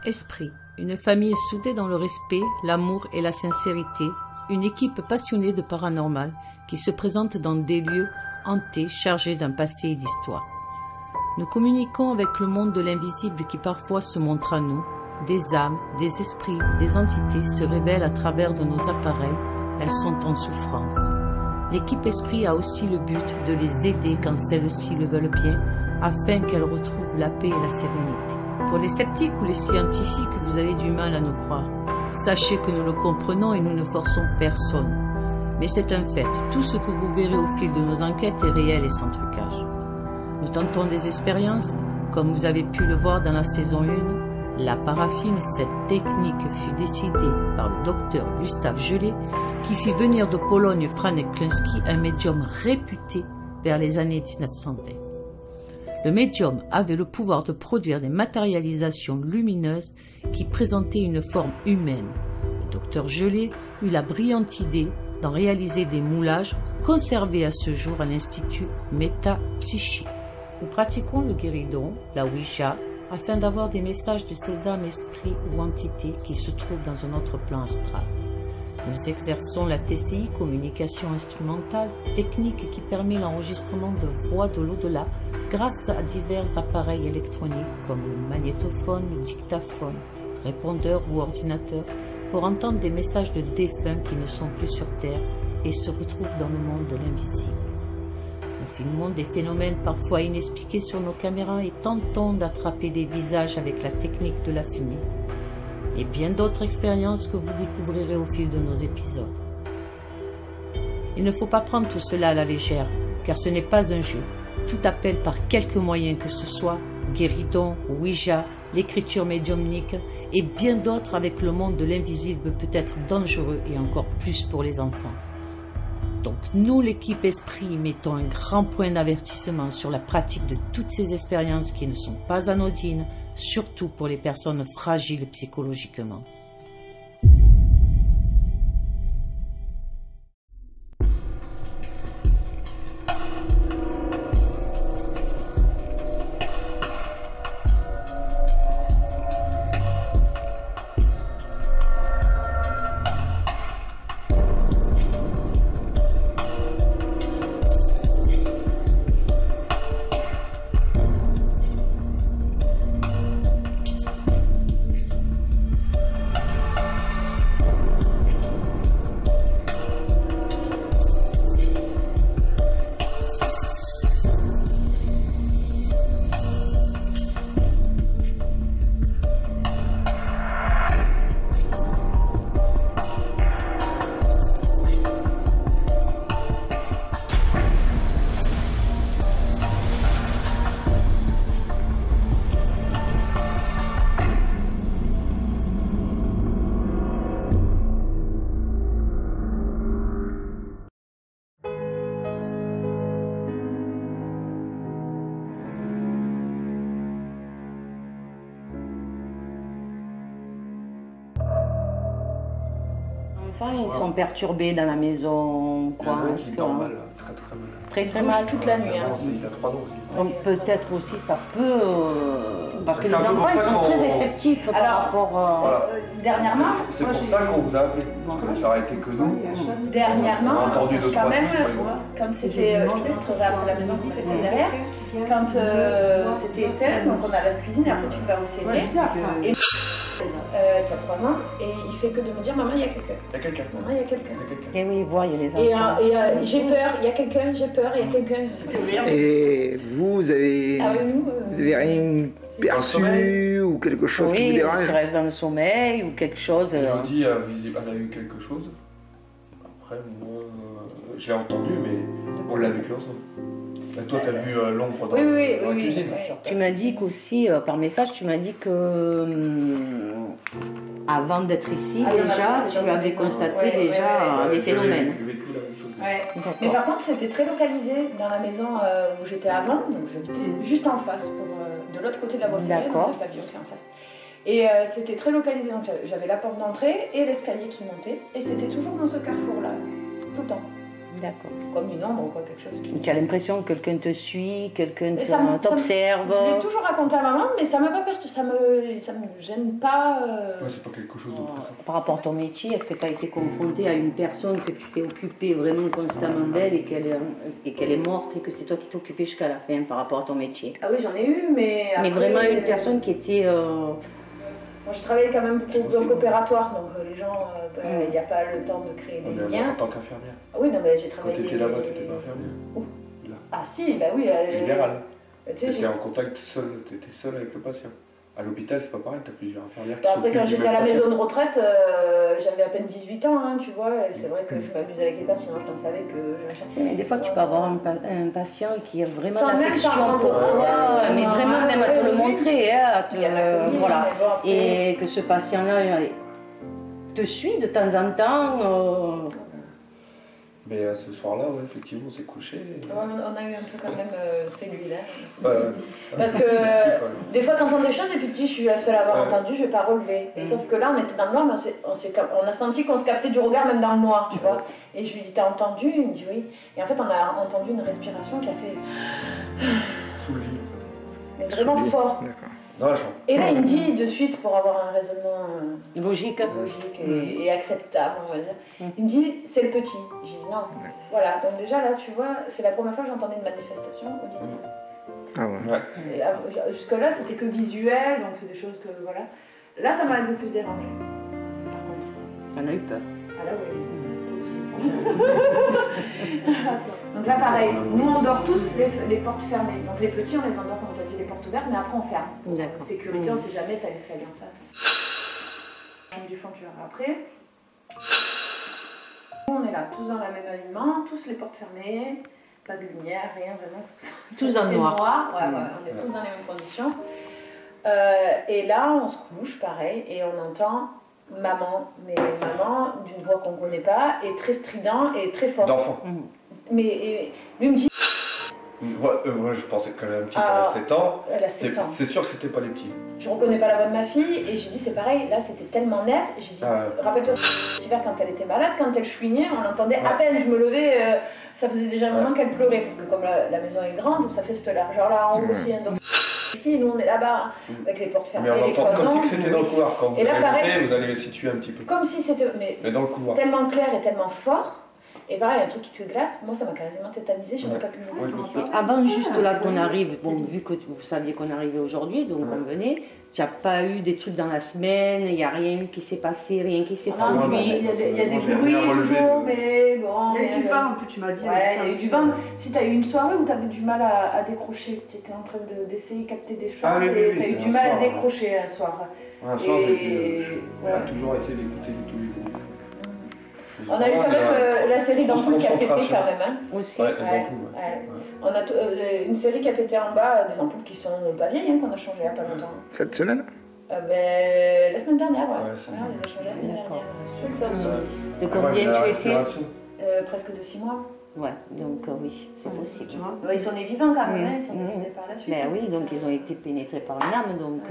Esprit, une famille soudée dans le respect, l'amour et la sincérité, une équipe passionnée de paranormal qui se présente dans des lieux hantés chargés d'un passé et d'histoire. Nous communiquons avec le monde de l'invisible qui parfois se montre à nous. Des âmes, des esprits, des entités se révèlent à travers de nos appareils. Elles sont en souffrance. L'équipe Esprit a aussi le but de les aider quand celles-ci le veulent bien, afin qu'elles retrouvent la paix et la sérénité. Pour les sceptiques ou les scientifiques, vous avez du mal à nous croire. Sachez que nous le comprenons et nous ne forçons personne. Mais c'est un fait, tout ce que vous verrez au fil de nos enquêtes est réel et sans trucage. Nous tentons des expériences, comme vous avez pu le voir dans la saison 1. La paraffine, cette technique fut décidée par le docteur Gustave Gelé, qui fit venir de Pologne Franek Klęski, un médium réputé vers les années 1920. Le médium avait le pouvoir de produire des matérialisations lumineuses qui présentaient une forme humaine. Le docteur Gelé eut la brillante idée d'en réaliser des moulages conservés à ce jour à l'Institut Métapsychique. Nous pratiquons le guéridon, la Ouija, afin d'avoir des messages de ces âmes, esprits ou entités qui se trouvent dans un autre plan astral. Nous exerçons la TCI, communication instrumentale, technique qui permet l'enregistrement de voix de l'au-delà grâce à divers appareils électroniques comme le magnétophone, le dictaphone, répondeur ou ordinateur pour entendre des messages de défunts qui ne sont plus sur Terre et se retrouvent dans le monde de l'invisible. Nous filmons des phénomènes parfois inexpliqués sur nos caméras et tentons d'attraper des visages avec la technique de la fumée. Et bien d'autres expériences que vous découvrirez au fil de nos épisodes. Il ne faut pas prendre tout cela à la légère, car ce n'est pas un jeu. Tout appel par quelque moyen que ce soit, guéridon, Ouija, l'écriture médiumnique et bien d'autres avec le monde de l'invisible peut être dangereux et encore plus pour les enfants. Donc nous, l'équipe Esprit, mettons un grand point d'avertissement sur la pratique de toutes ces expériences qui ne sont pas anodines, surtout pour les personnes fragiles psychologiquement. Ils sont perturbés dans la maison, quoi. Il y en a qui dort mal, très mal. Très mal. Toute la nuit. Il a 3 ans. Donc peut-être aussi ça peut... parce que les enfants ils sont très réceptifs par rapport... Voilà. Dernièrement... C'est pour ça qu'on vous a appelé. Parce que ça aurait été que nous. Dernièrement, On a entendu deux, quand trois même, trucs, quand c'était... je te montrerai après la maison qui reste derrière. Quand c'était éteint, donc on a la cuisine et après tu vas au cellier. Et qui a 3 ans, et il fait que de me dire maman, il y a quelqu'un. Il y a quelqu'un. Maman, il y a quelqu'un. Et oui, il voit, il y a les enfants. Et j'ai peur, il y a quelqu'un, j'ai peur, il y a quelqu'un. Et vous avez, Ah oui, nous, vous avez rien perçu ou quelque chose qui vous dérange? Oui, il reste dans le sommeil ou quelque chose. Elle nous dit, elle a eu quelque chose. Après, moi, j'ai entendu, mais on l'a vécu ensemble. Et toi, tu as vu l'ombre dans la cuisine. Tu m'indiques aussi, par message, tu m'as dit que avant d'être ici, déjà, tu avais constaté déjà des phénomènes. J'ai vécu la même chose. Ouais. Mais par contre, c'était très localisé dans la maison où j'étais avant, donc j'habitais juste en face, de l'autre côté de la voie ferrée, dans le pavillon qui est en face. Et c'était très localisé, donc j'avais la porte d'entrée et l'escalier qui montait, et c'était toujours dans ce carrefour-là, tout le temps. D'accord. Comme une ombre, quoi, quelque chose qui... Tu as l'impression que quelqu'un te suit, quelqu'un t'observe. Je l'ai toujours raconté à maman, mais ça m'a pas perdu, ça me gêne pas. Ouais, c'est pas quelque chose de pressant. Par rapport à ton métier, est-ce que tu as été confrontée à une personne que tu t'es occupée vraiment constamment d'elle et qu'elle est morte et que c'est toi qui t'es occupée jusqu'à la fin par rapport à ton métier? Ah oui, j'en ai eu, mais... Mais après, vraiment une personne qui était... Moi, je travaillais quand même beaucoup dans l'opératoire, donc les gens, il n'y a pas le temps de créer des liens. En tant qu'infirmière. Ah oui, non, mais j'ai travaillé... Quand tu étais là-bas, tu n'étais pas infirmière. Où? Là. Ah si, bah oui. Libéral. Tu étais j'ai... en contact seul, tu étais seule avec le patient. À l'hôpital, c'est pas pareil, tu as plusieurs infirmières qui Bah après, quand j'étais à la maison de retraite, j'avais à peine 18 ans, hein, tu vois, et c'est vrai que je m'amusais avec les patients, je savais que... Mais des fois, tu peux avoir un patient qui a vraiment Sans l'affection même pour toi, mais vraiment même à te le montrer, hein, à te, voilà. Bon, après... Et que ce patient-là te suit de temps en temps. Mais ce soir-là, ouais, effectivement, on s'est couché. On a eu un peu quand même fait l'huile. Parce que des fois, tu entends des choses et puis tu dis, je suis la seule à avoir entendu, je vais pas relever. Et sauf que là, on était dans le noir, mais on a senti qu'on se captait du regard même dans le noir, tu vois. Et je lui dis, t'as entendu? Il me dit oui. Et en fait, on a entendu une respiration qui a fait... Sous le lit. Mais vraiment fort. D'accord. Dans la chambre. Et là, il me dit, de suite, pour avoir un raisonnement Logique et acceptable, on va dire, il me dit, c'est le petit. Je dis non. Voilà, donc déjà là, tu vois, c'est la première fois que j'entendais une manifestation auditive. Ah ouais. Et jusque-là, c'était que visuel, donc c'est des choses que, voilà. Là, ça m'a un peu plus dérangé. Par contre. On a eu peur. Ah là, oui. Donc là, pareil, nous on dort tous les portes fermées. Donc les petits, on les endort, comme on t'a dit, les portes ouvertes, mais après on ferme. D'accord. Sécurité, on ne sait jamais, t'as l'escalier en face. Du fond, tu verras après. On est là, tous dans la même alignement, tous les portes fermées, pas de lumière, rien vraiment. Tous dans le noir. Ouais, on est tous dans les mêmes conditions. Et là, on se couche, pareil, et on entend maman, mais maman d'une voix qu'on ne connaît pas, et très strident et très fort. D'enfant. Mais lui me dit... Ouais, je pensais qu'elle avait un petit peu à 7 ans. Elle a 7 ans. C'est sûr que c'était pas les petits. Je reconnais pas la voix de ma fille, et je dis c'est pareil, là c'était tellement net. J'ai dit, rappelle-toi cet hiver quand elle était malade, quand elle chouinait, on l'entendait à peine, je me levais, ça faisait déjà un moment qu'elle pleurait, parce que comme la maison est grande, ça fait cette largeur-là en haut aussi. Hein, donc ici, nous on est là-bas, avec les portes fermées, les cloisons. Mais on entend aussi que c'était dans le couloir. Quand vous et là, allez pareil, monter, vous allez les situer un petit peu. Comme si c'était... Mais dans le couloir. Tellement clair et tellement fort. Et pareil, un truc qui te glace, moi ça m'a quasiment tétanisé, je n'ai pas pu me lever. Avant juste là qu'on arrive, bon, vu que vous saviez qu'on arrivait aujourd'hui, donc on venait, tu n'as pas eu des trucs dans la semaine, il n'y a rien eu qui s'est passé, rien qui s'est produit. Il y a des bruits toujours, mais bon... Il y a eu du vent, en plus tu m'as dit. Ouais, il y a eu du vent. Si tu as eu une soirée où tu avais du mal à décrocher, tu étais en train d'essayer de capter des choses, et tu as eu du mal à décrocher un soir. Un soir, on a toujours essayé d'écouter tous les bruits. On a eu quand même la série d'ampoules qui a pété quand même. Hein. Aussi. Ouais, les ampoules. Ouais. On a une série qui a pété en bas, des ampoules qui sont pas vieilles, hein, qu'on a changées il n'y a pas longtemps. Cette semaine? La semaine dernière, ouais. On les a changées la semaine dernière. Sûr que ça aussi. De combien tu étais? Presque de 6 mois. Ouais, donc oui, c'est possible. Ils sont nés vivants quand même, ils sont décédés par la suite. Ben oui, donc ils ont été pénétrés par une âme, donc...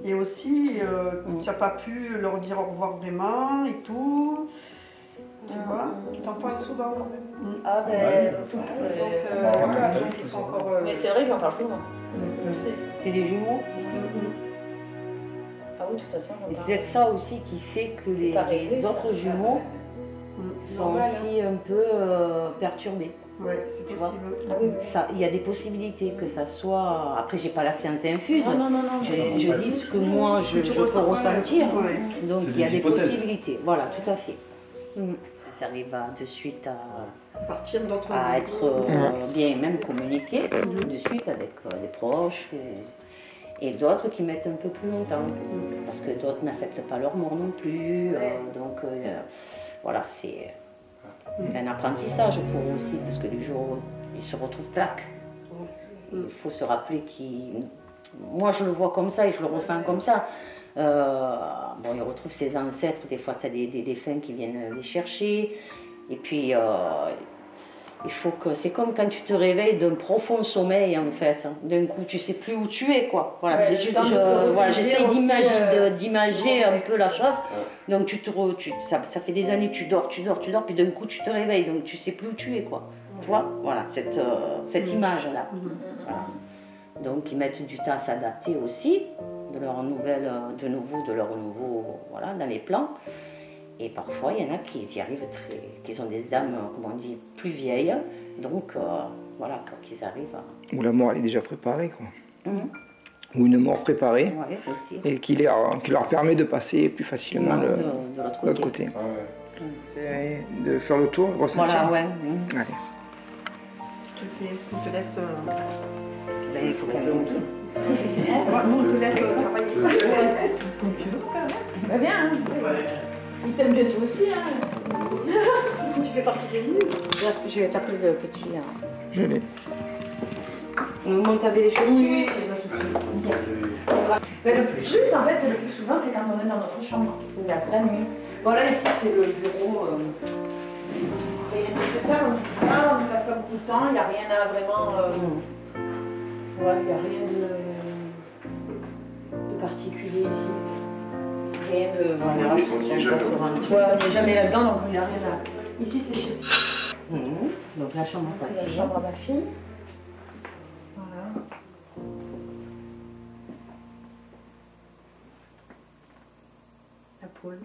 Et aussi, tu n'as pas pu leur dire au revoir vraiment et tout. Tu vois, qui t'en parlent souvent quand même. Ah ben, ils sont encore... Mais c'est vrai qu'on parle souvent. C'est des jumeaux? Ah oui, de toute façon. Et c'est peut-être ça aussi qui fait que les autres jumeaux sont aussi un peu perturbés. Ouais, c'est possible. Il y a des possibilités que ça soit... Après, j'ai pas la science infuse. Non. Je dis ce que moi, je peux ressentir. Ouais. Donc, il y a des possibilités. Voilà, tout à fait. Ça arrive de suite à être bien, même communiquer de suite avec des proches. Et d'autres qui mettent un peu plus longtemps. Parce que d'autres n'acceptent pas leur mort non plus. Donc, voilà, c'est... un apprentissage pour eux aussi, parce que du jour où ils se retrouvent plaques, il faut se rappeler qu'ils... Moi je le vois comme ça et je le ressens comme ça. Bon, ils retrouvent ses ancêtres, des fois tu as des défunts qui viennent les chercher, et puis Il faut que c'est comme quand tu te réveilles d'un profond sommeil en fait. D'un coup, tu sais plus où tu es quoi. Voilà, Ouais, j'essaie d'imager un peu la chose. Donc ça fait des années que tu dors, puis d'un coup tu te réveilles, donc tu sais plus où tu es quoi. Tu vois, voilà cette image là. Voilà. Donc ils mettent du temps à s'adapter aussi de leur nouveau, voilà, dans les plans. Et parfois, il y en a qui y arrivent qui ont des âmes, comme on dit, plus vieilles. Donc, voilà, quand ils arrivent à... Où la mort elle est déjà préparée, quoi. Ou une mort préparée. Ouais, aussi. Et qui leur permet de passer plus facilement de l'autre côté. Ah ouais. C'est de faire le tour, ressentir. Voilà, ouais. Allez. Tu fais, on te laisse... Ben, il faut qu'on te Nous, on te laisse travailler. Comme tu veux, quand même. C'est bien, hein. Il t'aime bien toi aussi, hein. Tu fais partie des nuls. Je vais t'appeler le petit. Je l'ai. Monte avec les cheveux. Oui. Mais le plus en fait, le plus souvent, c'est quand on est dans notre chambre, la nuit. Bon là, ici, c'est le bureau. Rien de spécial, on n'y passe pas beaucoup de temps, il n'y a rien à vraiment... Ouais, il n'y a rien de particulier ici. Rien de... Voilà, On n'y est jamais. Ouais, on n'y est jamais là-dedans, donc il n'y a rien à... Ici, c'est chez... Donc la chambre à Il y a la chambre à ma fille. Voilà. La poule.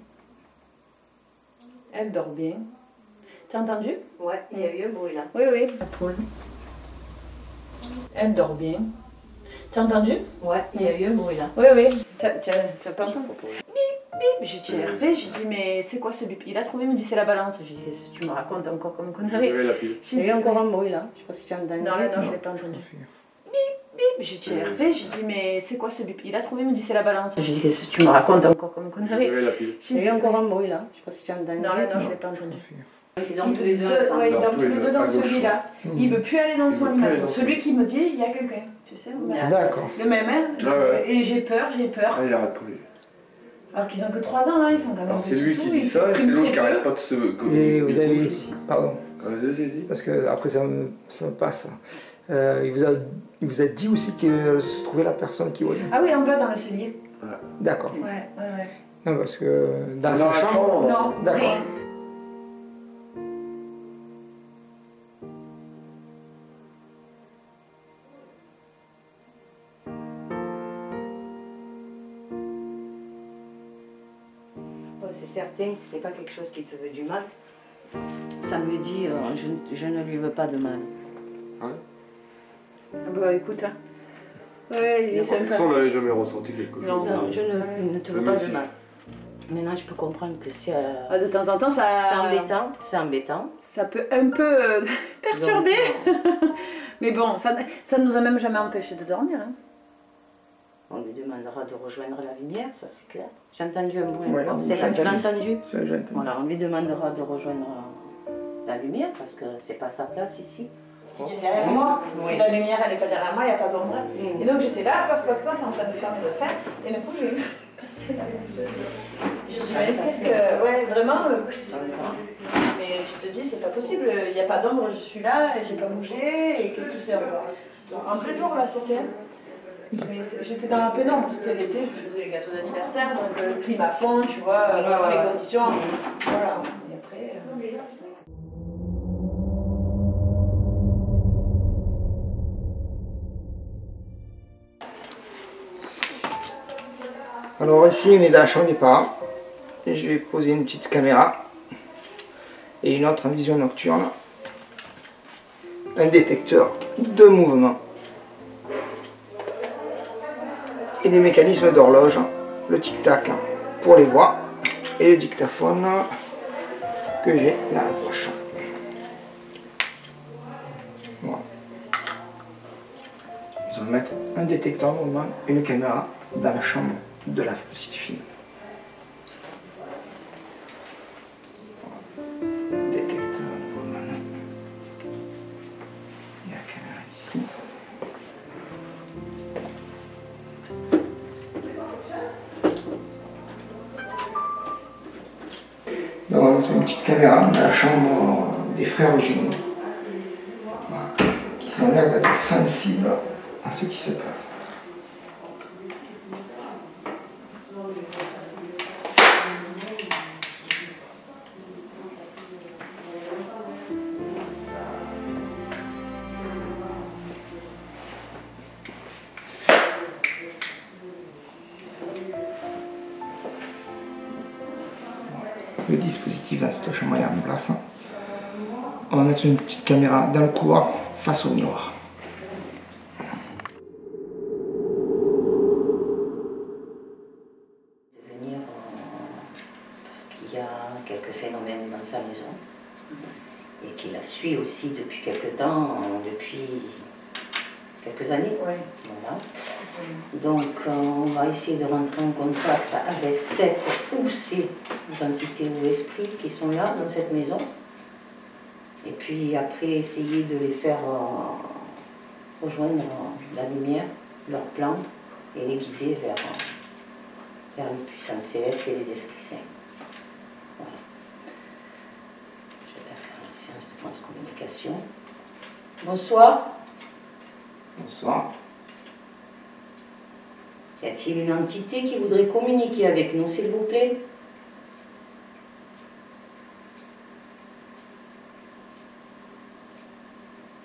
Elle dort bien. Tu as entendu? Ouais, il y a eu un bruit là. Oui, oui. La poule. Elle dort bien. Tu as entendu? Ouais, il y a eu un bruit là. Oui, oui. Tu as pas entendu? Bip. J'ai dit Hervé, j'ai dit mais c'est quoi ce bip? Il a trouvé, il me dit c'est la balance. J'ai dit qu'est-ce que tu me racontes encore comme connerie? J'avais la pile. Il y a eu encore un bruit là. Je sais pas si tu as entendu. Non, je l'ai pas entendu. J'ai dit Hervé, j'ai dit mais c'est quoi ce bip? Il a trouvé, il me dit c'est la balance. J'ai dit qu'est-ce que tu me racontes encore comme connerie? J'avais la pile. Il y a eu encore un bruit là. Je sais pas si tu as entendu. Non, je l'ai pas entendu. Ils dorment tous les deux Ouais, ensemble. ils dorment tous les deux dans celui-là. Il veut plus aller dans son veut plus animateur. aller dans Celui qui me dit il y a quelqu'un. Tu sais, D'accord. le même, hein. Ouais. Et j'ai peur. Ah, il arrête pas lui. Alors qu'ils ont que 3 ans, hein, ils sont quand même. Alors c'est petits lui tout, qui ils dit ça et c'est s'expriment l'autre très qui peu. arrête pas de se... Et vous avez ici, pardon, Vas-y. parce que après ça me passe. Il vous a dit aussi que se trouvait la personne qui voyait. Ah oui, en bas dans le cellier. D'accord. Ouais. Non, parce que dans Dans sa la chambre. chambre, Non, D'accord. rien. C'est certain que c'est pas quelque chose qui te veut du mal. Ça me dit, je ne lui veux pas de mal. Bah écoute, hein. Ouais, il est sympa. Ça, on n'avait jamais ressenti quelque chose. Non. Non, je ne te veux Même pas si- de mal. Maintenant, je peux comprendre que c'est Ah, de temps en temps, c'est embêtant. C'est embêtant. Ça peut un peu perturber. Mais bon, ça ne nous a même jamais empêché de dormir. Hein. On lui demandera de rejoindre la lumière, ça c'est clair. J'ai entendu un bruit. Ouais, encore. C'est là, tu l'as entendu? Ça, j'ai entendu. Voilà, on lui demandera de rejoindre la lumière parce que c'est pas sa place ici. Il est derrière moi. Si la lumière elle n'est pas derrière moi, il n'y a pas d'ombre. Et donc j'étais là, paf, en train de faire mes affaires. Et d'un coup, j'ai vu passer la lumière. Je me dis, mais qu'est-ce que. Ouais, vraiment. Mais tu te dis, c'est pas possible, il n'y a pas d'ombre, je suis là, et j'ai pas bougé. Et qu'est-ce que c'est encore cette histoire? En plein jour là, c'était. Mais j'étais dans la pénombre, c'était l'été, je faisais les gâteaux d'anniversaire, donc le climat à fond, tu vois, dans les conditions. Voilà. Et après. Alors ici, on est dans la chambre des parents. Et je vais poser une petite caméra. Et une autre en vision nocturne. Un détecteur de mouvement. Et des mécanismes d'horloge. Le tic-tac pour les voix. Et le dictaphone que j'ai dans la poche. Voilà. Ils vont mettre un détecteur de mouvement et une caméra dans la chambre de la petite fille. Voilà. Détecteur de mouvement. Et la caméra ici. Donc, c'est une petite caméra dans la chambre des frères jumeaux. ont l'air d'être sensibles à ce qui se passe. Le dispositif là, cette chambre est en place. On va mettre une petite caméra dans le couloir face au miroir. Venir parce qu'il y a quelques phénomènes dans sa maison et qu'il la suit aussi depuis quelques temps, depuis quelques années. Oui. Voilà. Donc on va essayer de rentrer en contact avec cette ou ces entités ou esprits qui sont là dans cette maison. Et puis après essayer de les faire rejoindre la lumière, leur plan, et les guider vers les puissances célestes et les esprits saints. Voilà. Je vais faire une séance de transcommunication. Bonsoir. Bonsoir. Y a-t-il une entité qui voudrait communiquer avec nous, s'il vous plaît?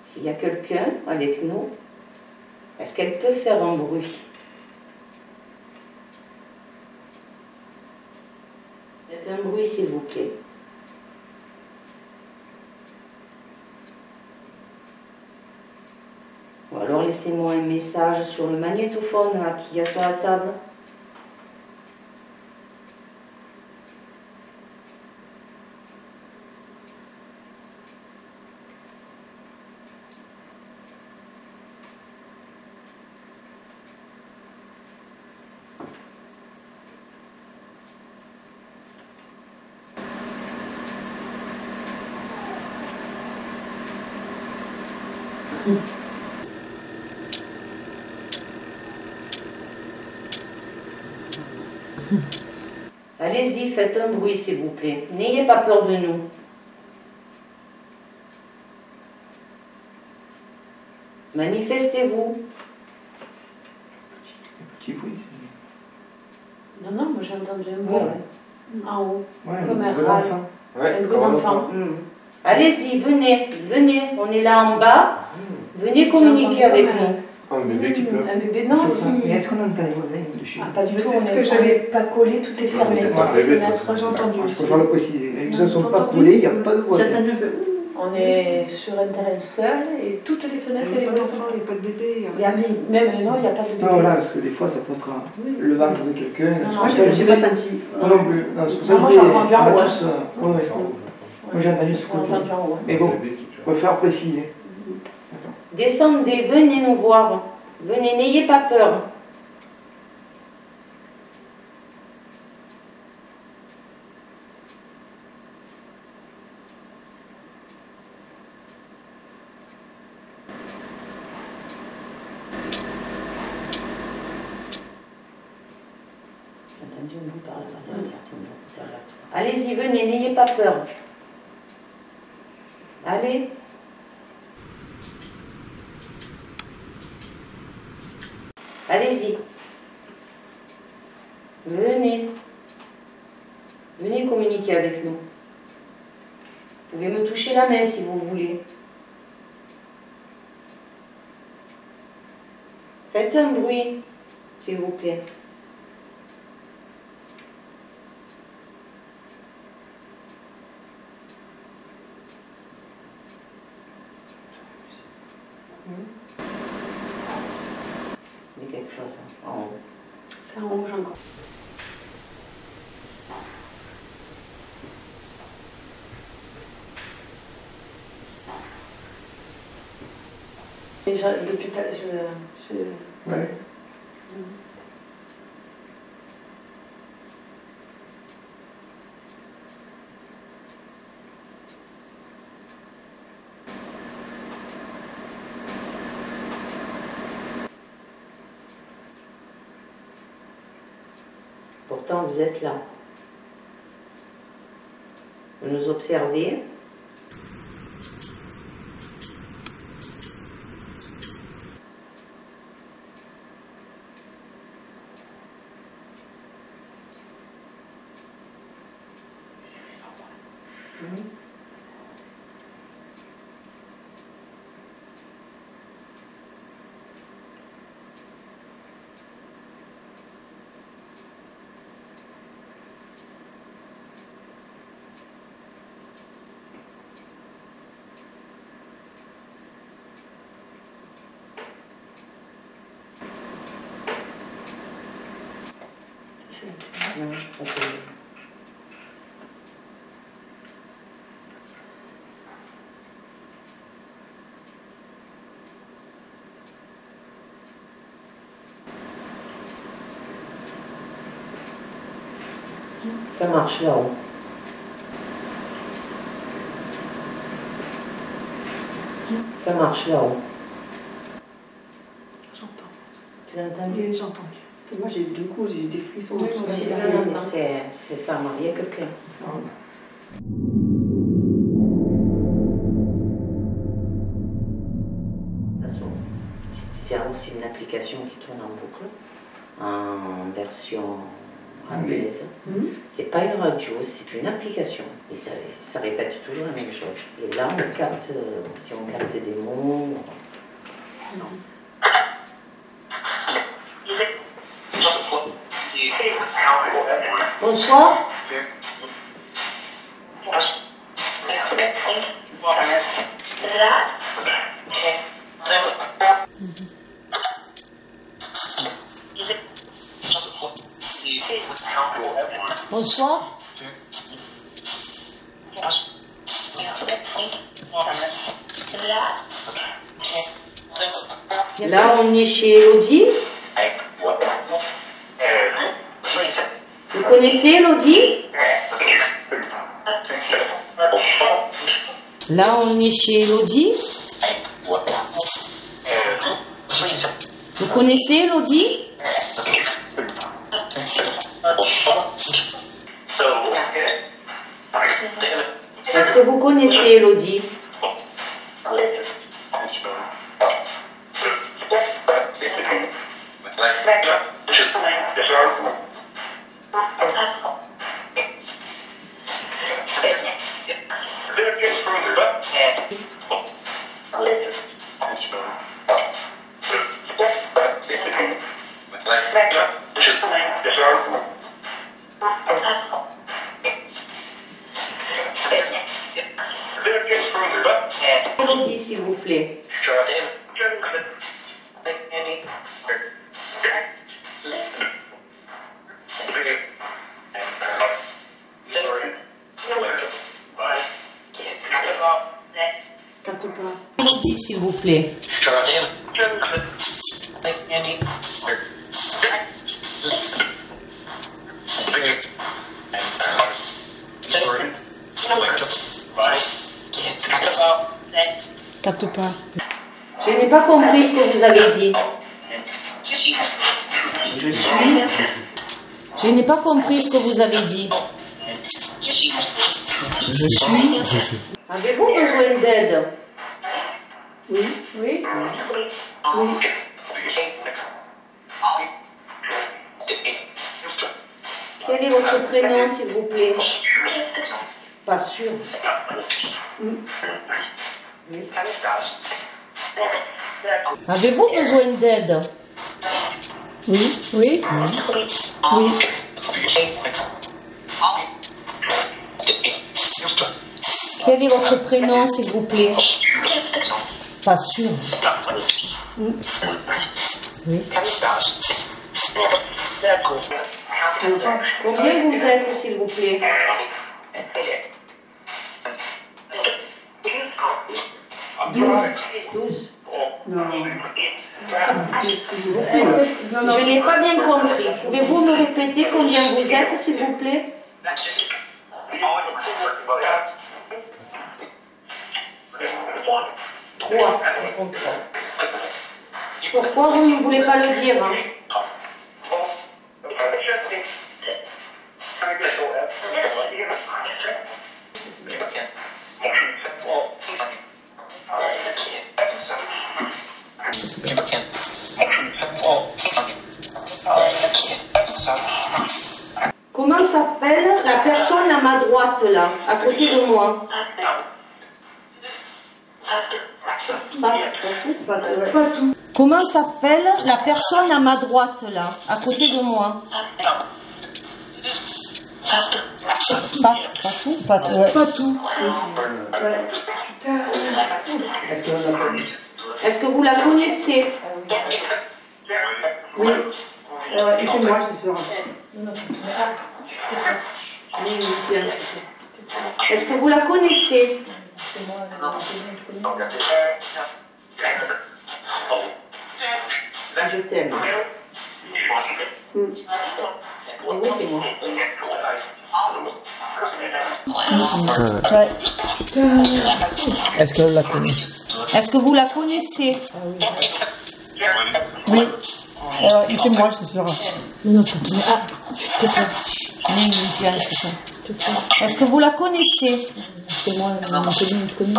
S'il y a quelqu'un avec nous, est-ce qu'elle peut faire un bruit? Faites un bruit, s'il vous plaît. Ou alors laissez-moi un message sur le magnétophone là, qu'il y a sur la table. Allez-y, faites un bruit s'il vous plaît. N'ayez pas peur de nous. Manifestez-vous. Petit bruit, c'est... Non, non, moi j'ai entendu un bruit. Ouais. En haut. Ouais, Comme un bruit râle. d'enfant. Ouais, Un bruit d'enfant. Allez-y, venez, venez. On est là en bas. Venez communiquer avec nous. Un bébé qui pleure. Un bébé, non, C'est ça. qui... Mais est-ce qu'on entend les voisins dessus? Ah, pas du tout, C'est ce on que est j'avais pas collé, tout est fermé. c'est Par pas les rêvé, fenêtres, toi. j'ai entendu Il aussi. faut faire le préciser. Ils ne sont On pas entend collés, il n'y a pas de J'ai voisins. entendu un peu. On est sur un terrain seul et toutes les fenêtres et les volets sont il n'y a pas de bébé. Il y a même non, il n'y a pas de bébé. Non, voilà, parce que des fois ça peut être le ventre de quelqu'un. Non, Moi, je je n'ai pas senti. Moi non plus. Non, c'est pour ça que Moi, je j'ai voulais- entendu en on va haut, tous, ouais, ouais. Moi j'ai entendu ce On a côté. entendu en haut. Mais bon, Bébé qui je pleure. préfère préciser. Descendez, venez nous voir. Venez, n'ayez pas peur. J'ai entendu un bout par là. Allez-y, venez, n'ayez pas peur. Allez. Allez-y. Venez. Venez communiquer avec nous. Vous pouvez me toucher la main si vous voulez. Faites un bruit, s'il vous plaît. Il y a quelque chose en haut. C'est en rouge encore. Et depuis tout à l'heure, Ouais. Pourtant, vous êtes là. Vous nous observez. Ça marche là-haut. Ça marche là-haut. J'entends. Tu l'as entendu? Oui, j'ai entendu. Moi, j'ai du coup, j'ai eu des frissons. C'est ça, il y a quelqu'un. C'est aussi une application qui tourne en boucle, en version anglaise. C'est pas une radio, c'est une application. Et ça répète toujours la même chose. Et là, on capte, si on capte des mots. Non. Bonsoir. Bonsoir. Là, on est chez Elodie. Vous connaissez Elodie? Là, on est chez Elodie. Vous connaissez Elodie? Est-ce que vous connaissez Elodie? Elodie, s'il vous plaît. Elodie, s'il vous plaît. Capte pas. Je n'ai pas compris ce que vous avez dit. Je suis. Je n'ai pas compris ce que vous avez dit. Je suis. Avez-vous besoin d'aide? Oui. Oui. Oui. Quel est votre prénom, s'il vous plaît? Pas sûr. Oui. Avez-vous besoin d'aide? Oui. Oui. Oui. Quel est votre prénom, s'il vous plaît? Pas sûr. Oui. Combien vous êtes, s'il vous plaît? 12. Non. Je n'ai pas bien compris. Pouvez-vous me répéter combien vous êtes, s'il vous plaît? 3. Ils sont 3. Pourquoi vous ne voulez pas le dire, hein? Comment s'appelle la personne à ma droite, là, à côté de moi? Pas tout. Comment s'appelle la personne à ma droite, là, à côté de moi? Pas tout. Pas tout. Ouais. Pas tout. Ouais. Est-ce que vous la connaissez? Oui. Et c'est moi, je suis sûre. Est-ce que vous la connaissez? Je t'aime. Oui, c'est moi. Ouais. Est-ce qu'elle la connaît? Est-ce que vous la connaissez? Oui. Et c'est moi, je suis sûre. Est-ce que vous la connaissez? C'est moi, je connais.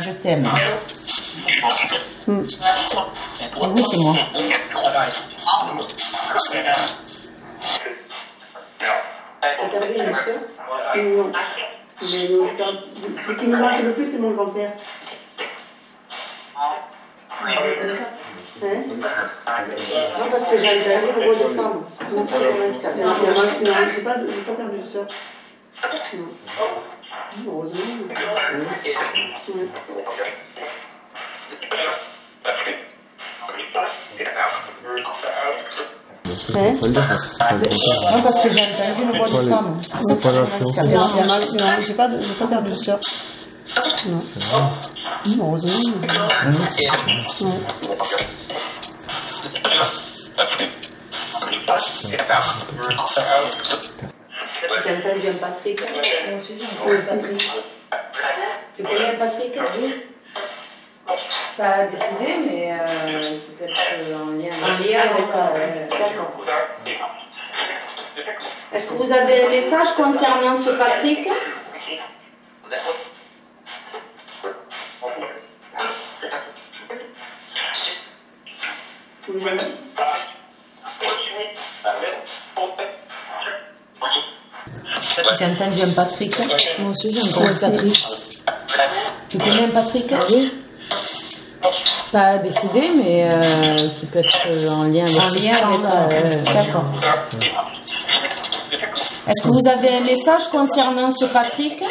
Je t'aime. Oui, c'est moi. T'as perdu une soeur? Non. Mais non, je pense. Ce qui me marque le plus, c'est mon grand-père. Non, parce que j'ai entendu le mot de femme. C'est pour ça que je me suis Non, j'ai pas perdu de soeur. Non. Heureusement. Non, parce que j'ai entendu le mot de femme. C'est pour ça que je me suis Non, j'ai pas perdu de soeur. Non. Heureusement. J'ai entendu un Patrick. Moi aussi, j'ai entendu un Patrick. Tu connais un Patrick? Oui. Pas décidé, mais peut-être en lien avec... D'accord. Est-ce que vous avez un message concernant ce Patrick? J'ai entendu un Patrick. Moi aussi, j'ai entendu un Patrick. Tu connais un Patrick? Oui. Pas décidé, mais qui peut être en lien avec... D'accord. Est-ce que vous avez un message concernant ce Patrick?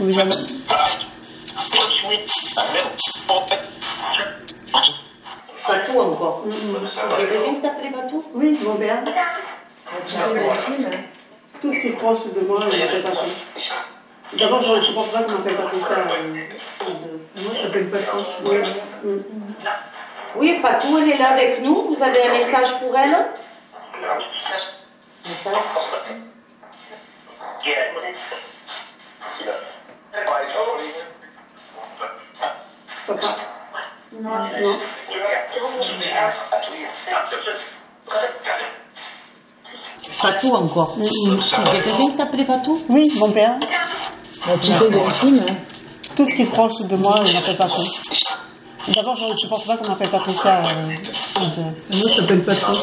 Oui, jamais. Patou encore. C'est quelqu'un qui t'appelait Patou? Oui, mon père. Tout ce qui est proche de moi, il m'appelle Patou. D'abord, je ne supporte pas qu'on m'appelle pas comme ça. Moi, je t'appelle Patou. Oui, Patou, elle est là avec nous. Vous avez un message pour elle? Message? Papa. Non. Patou encore. C'est quelqu'un qui t'appelait Patou? Oui, mon père. Plutôt intime. Tout ce qui est proche de moi, il m'appelle Patou. D'abord, je ne supporte pas qu'on m'appelle Patricia. Moi, je t'appelle Patou.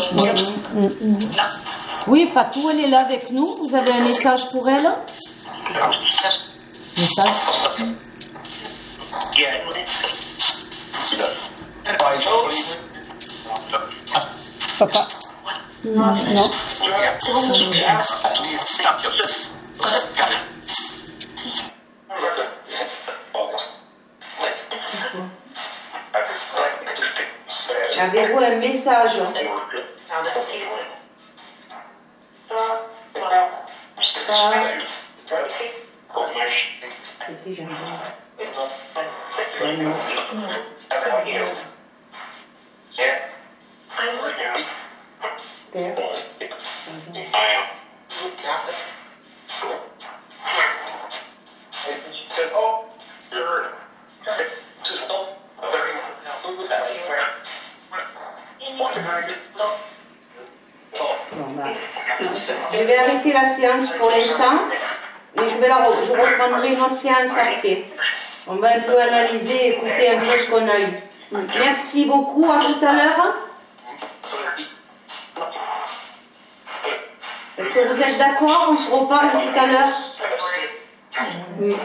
Oui, Patou, elle est là avec nous. Vous avez un message pour elle? Message? Papa. Non. Avez-vous un message? Ici, j'aime bien. Non. Père. Je vais arrêter la séance pour l'instant Et je reprendrai une autre séance après. On va un peu analyser, écouter un peu ce qu'on a eu. Merci beaucoup, à tout à l'heure. Est-ce que vous êtes d'accord? On se reparle tout à l'heure. Oui.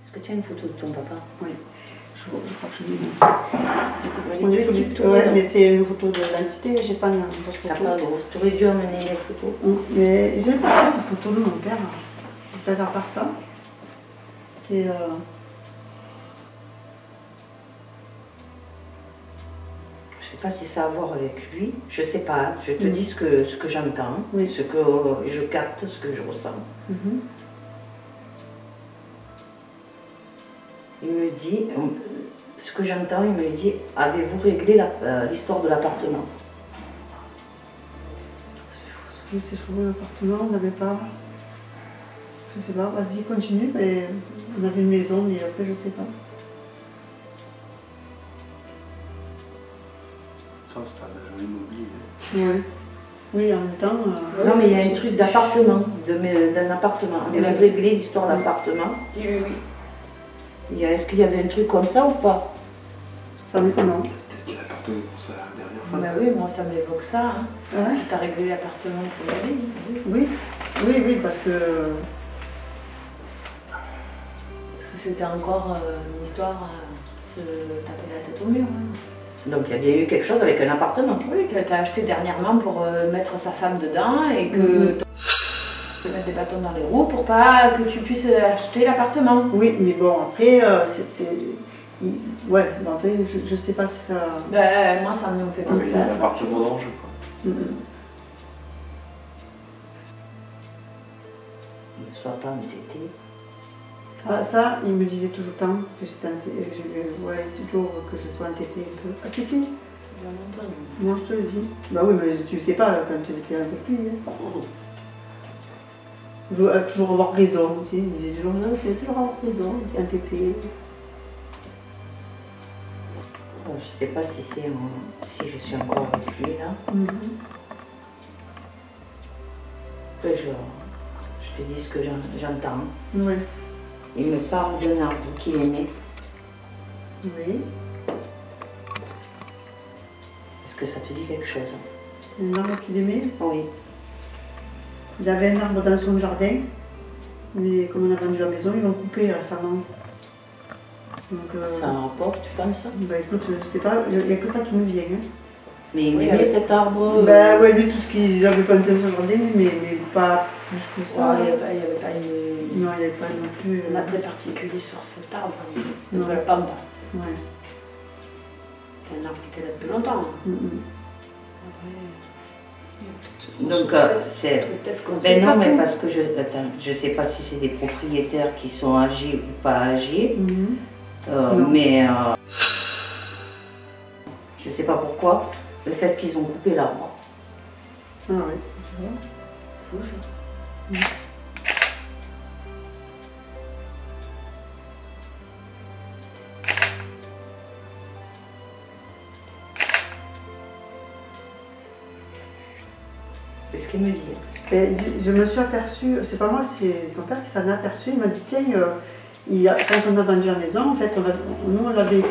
Est-ce que tu as une photo de ton papa? Oui. Je crois que je l'ai vu. Ouais, mais c'est une photo de l'entité, j'ai pas de photo. Tu aurais dû emmener les photos. Mais j'ai pas de photo de mon père. Peut-être à part ça. C'est. Je sais pas si ça a à voir avec lui. Je sais pas. Je te dis ce que j'entends, ce que je capte, ce que je ressens. Il me dit, ce que j'entends, il me dit, avez-vous réglé l'histoire de l'appartement? C'est fou, l'appartement, on n'avait pas. Je sais pas, vas-y, continue. Mais on avait une maison, mais après, je sais pas. Attends, c'est un agent immobilier. Oui. Oui, en même temps. Non, mais il y a un truc d'appartement, d'un appartement. On a réglé l'histoire d'appartement. Oui, oui. Est-ce qu'il y avait un truc comme ça ou pas? Ça m'étonne. Peut-être qu'il a appartenu pour ça la dernière fois. Bah oui, moi ça m'évoque ça. Hein. Ouais. Tu as réglé l'appartement pour la vie. Oui, parce que. Parce que c'était encore une histoire à se taper la tête au mur. Hein. Donc il y a bien eu quelque chose avec un appartement. Oui, que tu as acheté dernièrement pour mettre sa femme dedans et que tu mettre des bâtons dans les roues pour pas que tu puisses acheter l'appartement. Oui, mais bon, après, ouais, en fait, je sais pas si ça. Ben, moi, ça me fait penser à ça. L'appartement d'enjeu, quoi. Ne sois pas entêté. Ça, il me disait tout le temps que j'étais entêtée. Ouais, toujours que je sois entêtée un peu. Ah, si. Moi, je te le dis. Bah oui, mais tu sais pas quand tu étais avec lui. Je veux toujours avoir raison, tu sais. Il me disait toujours, non, je vais toujours avoir raison, j'étais entêtée. Je sais pas si je suis encore avec lui là. Après, je te dis ce que j'entends. Oui. Il me parle d'un arbre qu'il aimait. Oui. Est-ce que ça te dit quelque chose? Un arbre qu'il aimait? Oui. Il avait un arbre dans son jardin, mais comme on a vendu la maison, ils l'ont coupé récemment. Donc, ça a un rapport, tu penses? Bah écoute, je sais pas, il n'y a que ça qui me vient. Hein. Mais il aimait cet arbre? Bah ouais, lui, tout ce qu'il avait planté dans son jardin, mais pas plus que ça. Il n'y avait pas une... Non, il n'y avait pas non plus... Un attrait particulier sur cet arbre. Non. Le pampa. Ouais. C'est un arbre qui était là depuis longtemps. Donc c'est... Ben non, mais parce que je sais pas si c'est des propriétaires qui sont âgés ou pas âgés, mais je sais pas pourquoi, le fait qu'ils ont coupé l'arbre. Ah oui, tu vois. Fou ça. C'est ce qu'il me dit. Et je me suis aperçue, c'est pas moi, c'est ton père qui s'en a aperçu, il m'a dit tiens, quand on a vendu la maison, en fait, nous on l'avait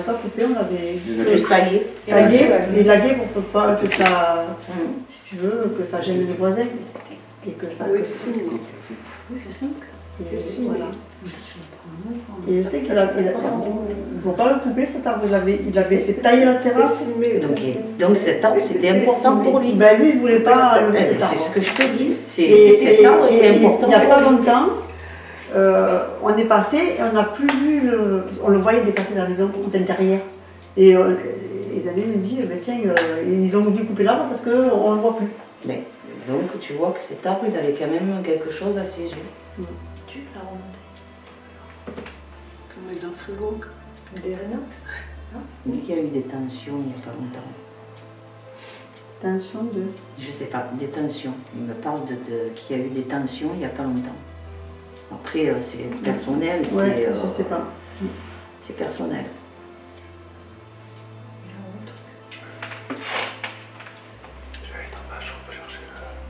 pas coupé, on l'avait juste taillé. Élagué pour pas que ça, si tu veux, que ça gêne les voisins. Et que ça. Oui, si. Oui, je sais. Et voilà. Et je sais qu'il ne faut pas le couper cet arbre, il avait taillé la terrasse. Donc cet arbre c'était important pour lui. Ben lui il ne voulait pas le cet arbre. C'est ce que je te dis. Cet arbre était important. Il n'y a pas longtemps, on est passé et on n'a plus vu, on le voyait dépasser la maison d'intérieur. Et Daniel me dit, tiens, ils ont dû couper l'arbre parce qu'on ne le voit plus. Mais, donc tu vois que cet arbre il avait quand même quelque chose à ses yeux. Tu l'as remonté. Comme dans le frigo. Des rénox. Il y a eu des tensions il n'y a pas longtemps. Tensions de? Je sais pas, des tensions. Il me parle qu'il y a eu des tensions il n'y a pas longtemps. Après, c'est personnel. Ouais, je sais pas. C'est personnel.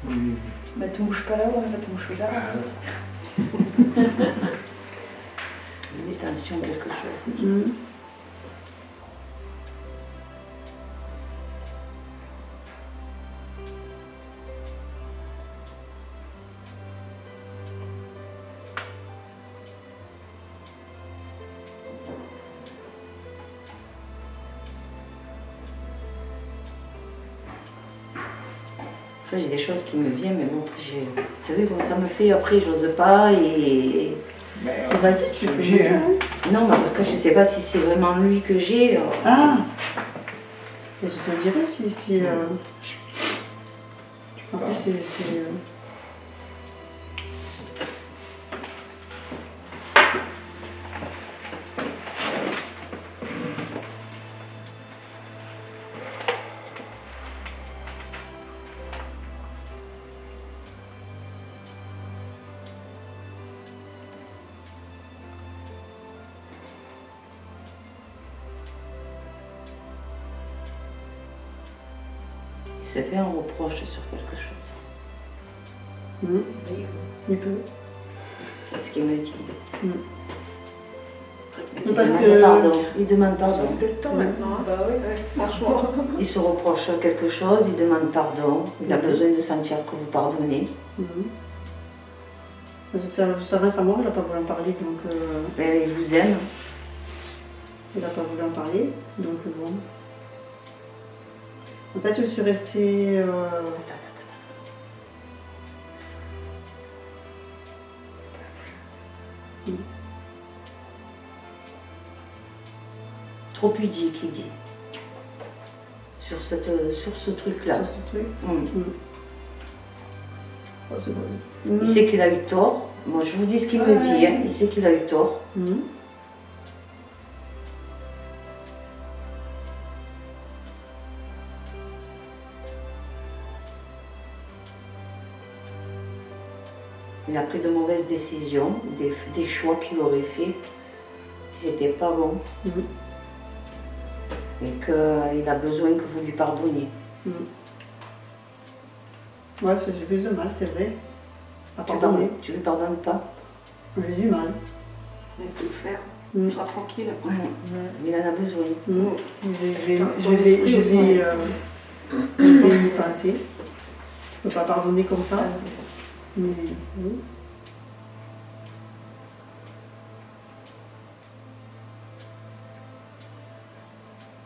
Oui. Bah, tu ne bouges pas là-haut, tu bouges là. Une détention, quelque chose. J'ai des choses qui me viennent, mais bon, vous savez, bon, ça me fait, après, j'ose pas et... Vas-y, tu peux bouger. Non, parce que je sais pas si c'est vraiment lui que j'ai. Ah, et je te dirais si... En plus, c'est... Il s'est fait un reproche sur quelque chose. Il peut. C'est ce qu'il me dit. Il demande pardon. Il peut le temps maintenant. Bah oui, franchement. Il se reproche quelque chose, il demande pardon. Il a besoin de sentir que vous pardonnez. Ça récemment, il n'a pas voulu en parler, donc... Mais il vous aime. Il n'a pas voulu en parler, donc bon... En fait, je suis restée... Trop pudique, il dit. Sur ce truc-là. Sur ce truc. Oh, c'est bon. Il sait qu'il a eu tort. Moi, je vous dis ce qu'il me dit. Hein. Il sait qu'il a eu tort. Il a pris de mauvaises décisions, des choix qu'il aurait fait, qui n'étaient pas bons. Et qu'il a besoin que vous lui pardonniez. Ouais, j'ai plus de mal, c'est vrai. À pardonner. Tu lui pardonnes pas? J'ai du mal. Il faut le faire. Il sera tranquille après. Il en a besoin. Je vais y penser. Je ne peux pas pardonner comme ça. Mais oui.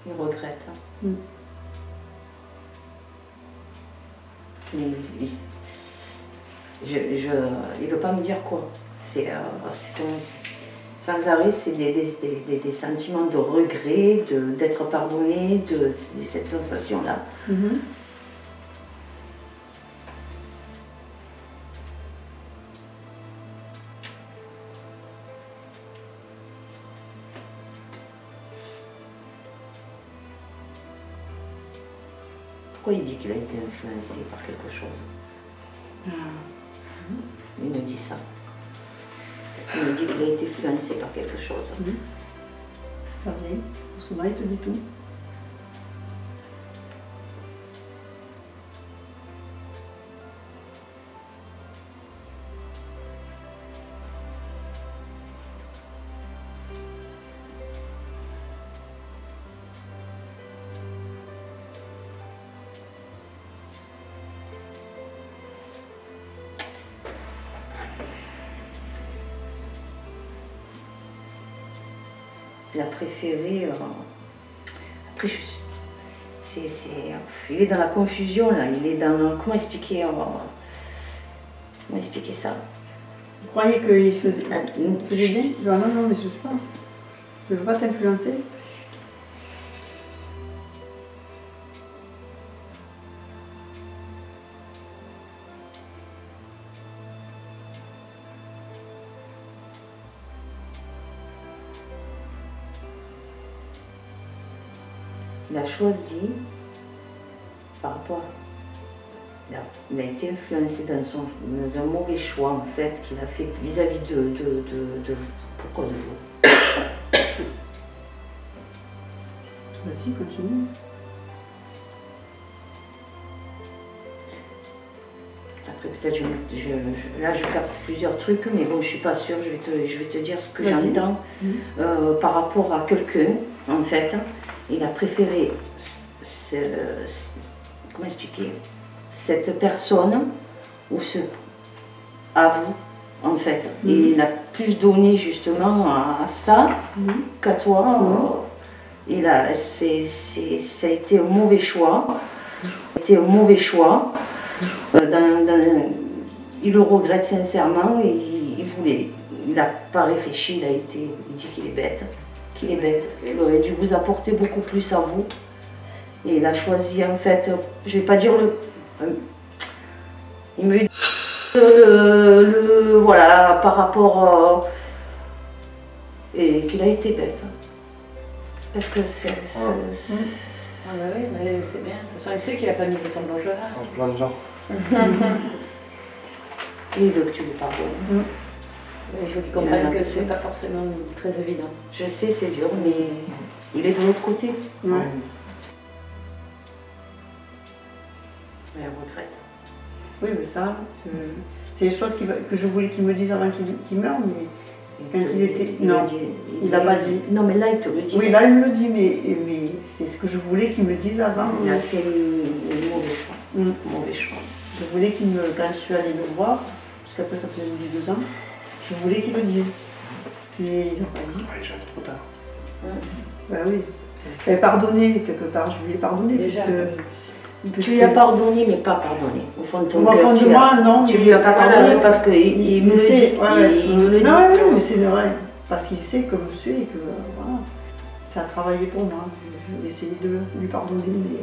Il regrette. Mais il veut pas me dire quoi. Sans arrêt, c'est des sentiments de regret, d'être pardonné, de cette sensation-là. Pourquoi il dit qu'il a été influencé par quelque chose? Il me dit ça. Il me dit qu'il a été influencé par quelque chose. Ça vient. Souvent, il te dit tout. Il a préféré. Après, il est dans la confusion là. Il est dans. Comment expliquer ça? Vous croyez qu'il faisait bien? Non, mais je sais pas. Je ne veux pas t'influencer. Il a choisi par rapport. Il a été influencé dans un mauvais choix en fait qu'il a fait vis-à-vis de. Pourquoi de vous? Vas-y, continue. Après, peut-être, là, je capte plusieurs trucs, mais bon, je suis pas sûre. Je vais te dire ce que j'entends par rapport à quelqu'un, en fait. Il a préféré, comment expliquer, cette personne à vous, en fait. Et il a plus donné justement à ça qu'à toi. Et là, ça a été un mauvais choix. Il le regrette sincèrement et il n'a pas réfléchi, il dit qu'il est bête. Il aurait dû vous apporter beaucoup plus à vous. Et il a choisi, en fait, je vais pas dire il me dit voilà, par rapport et qu'il a été bête. Parce que c'est... Ah bah oui, mais c'est bien. De toute façon, il sait qu'il a pas mis son blancheur. Sans plein de gens. Il veut que tu lui pardonnes. Il faut qu'il comprenne que c'est pas forcément très évident. Je sais, c'est dur, mais il est de l'autre côté. Ouais. Mais il regrette. Oui, mais ça, c'est les choses que je voulais qu'il me dise avant qu'il meure, mais quand il était... Non, il l'a pas dit. Non, mais là, il te le dit. Oui, là, il me le dit, mais c'est ce que je voulais qu'il me dise avant. Il a fait le mauvais choix. Mauvais choix. Je voulais qu'il me... Quand je suis allée le voir, parce qu'après ça faisait 2 ans, je voulais qu'il me dise. Et il n'a pas dit. Ouais, j'ai trop tard. Ben oui. J'avais pardonné, quelque part, je lui ai pardonné. Déjà, tu lui as pardonné, mais pas pardonné. Au fond de ton cœur. Au fond de moi, non. Tu lui as pas pardonné parce qu'il me le dit. Il me le dit. Non, mais c'est vrai. Parce qu'il sait comme je suis et que voilà, ça a travaillé pour moi. Je vais essayer de lui pardonner, mais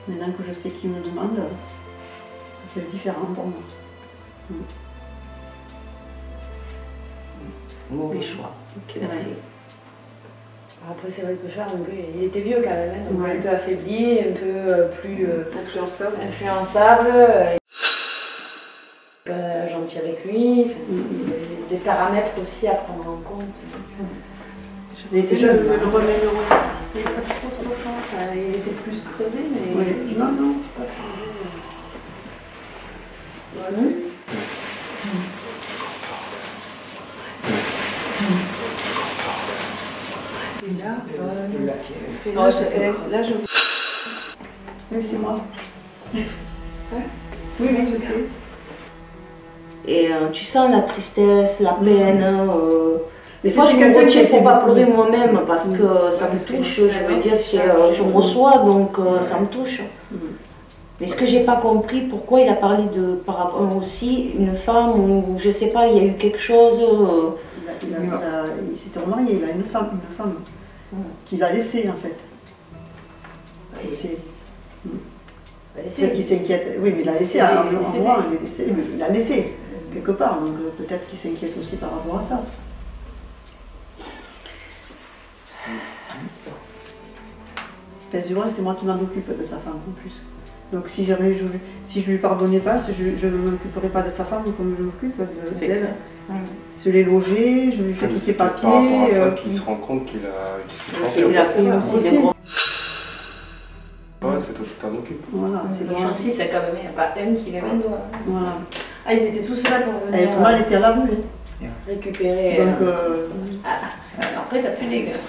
maintenant que je sais qu'il me demande, ça c'est différent pour moi. Mauvais choix qu'il a fait. Après, c'est vrai que Charles, il était vieux quand même, donc un peu affaibli, un peu plus influençable, gentil avec lui. Des paramètres aussi à prendre en compte. Il était jeune. Il n'avait pas trop chance, il était plus creusé, mais. Oui. Non. Pas changé. Là, je... Oui, c'est moi. Oui, je sais. Et tu sens la tristesse, la peine. Des fois, je me retiens pour pas pleurer moi-même parce que ça me touche. Je veux dire, je reçois, donc ça me touche. Mais ce que j'ai pas compris, pourquoi il a parlé de par rapport aussi une femme ou je sais pas, il y a eu quelque chose. Il s'était remarié, il a une femme qu'il a laissée en fait. Peut-être qu'il s'inquiète. Oui, mais il l'a laissé. Il l'a laissé quelque part, donc peut-être qu'il s'inquiète aussi par rapport à ça. C'est vrai, c'est moi qui m'en occupe de sa femme en plus. Donc si je lui pardonnais pas, je ne m'occuperais pas de sa femme comme je m'occupe d'elle. Je l'ai logé, je lui fais tous ses papiers. Il se rend compte qu'il a fait aussi des gros. Ouais, c'est toi qui t'en occupes. Voilà, c'est aussi, c'est quand même, il n'y a pas un qui les vend. Voilà. Ah, ils étaient tous là pour venir. Elle était à la rue. Récupérer. Donc, après, t'as plus des gars.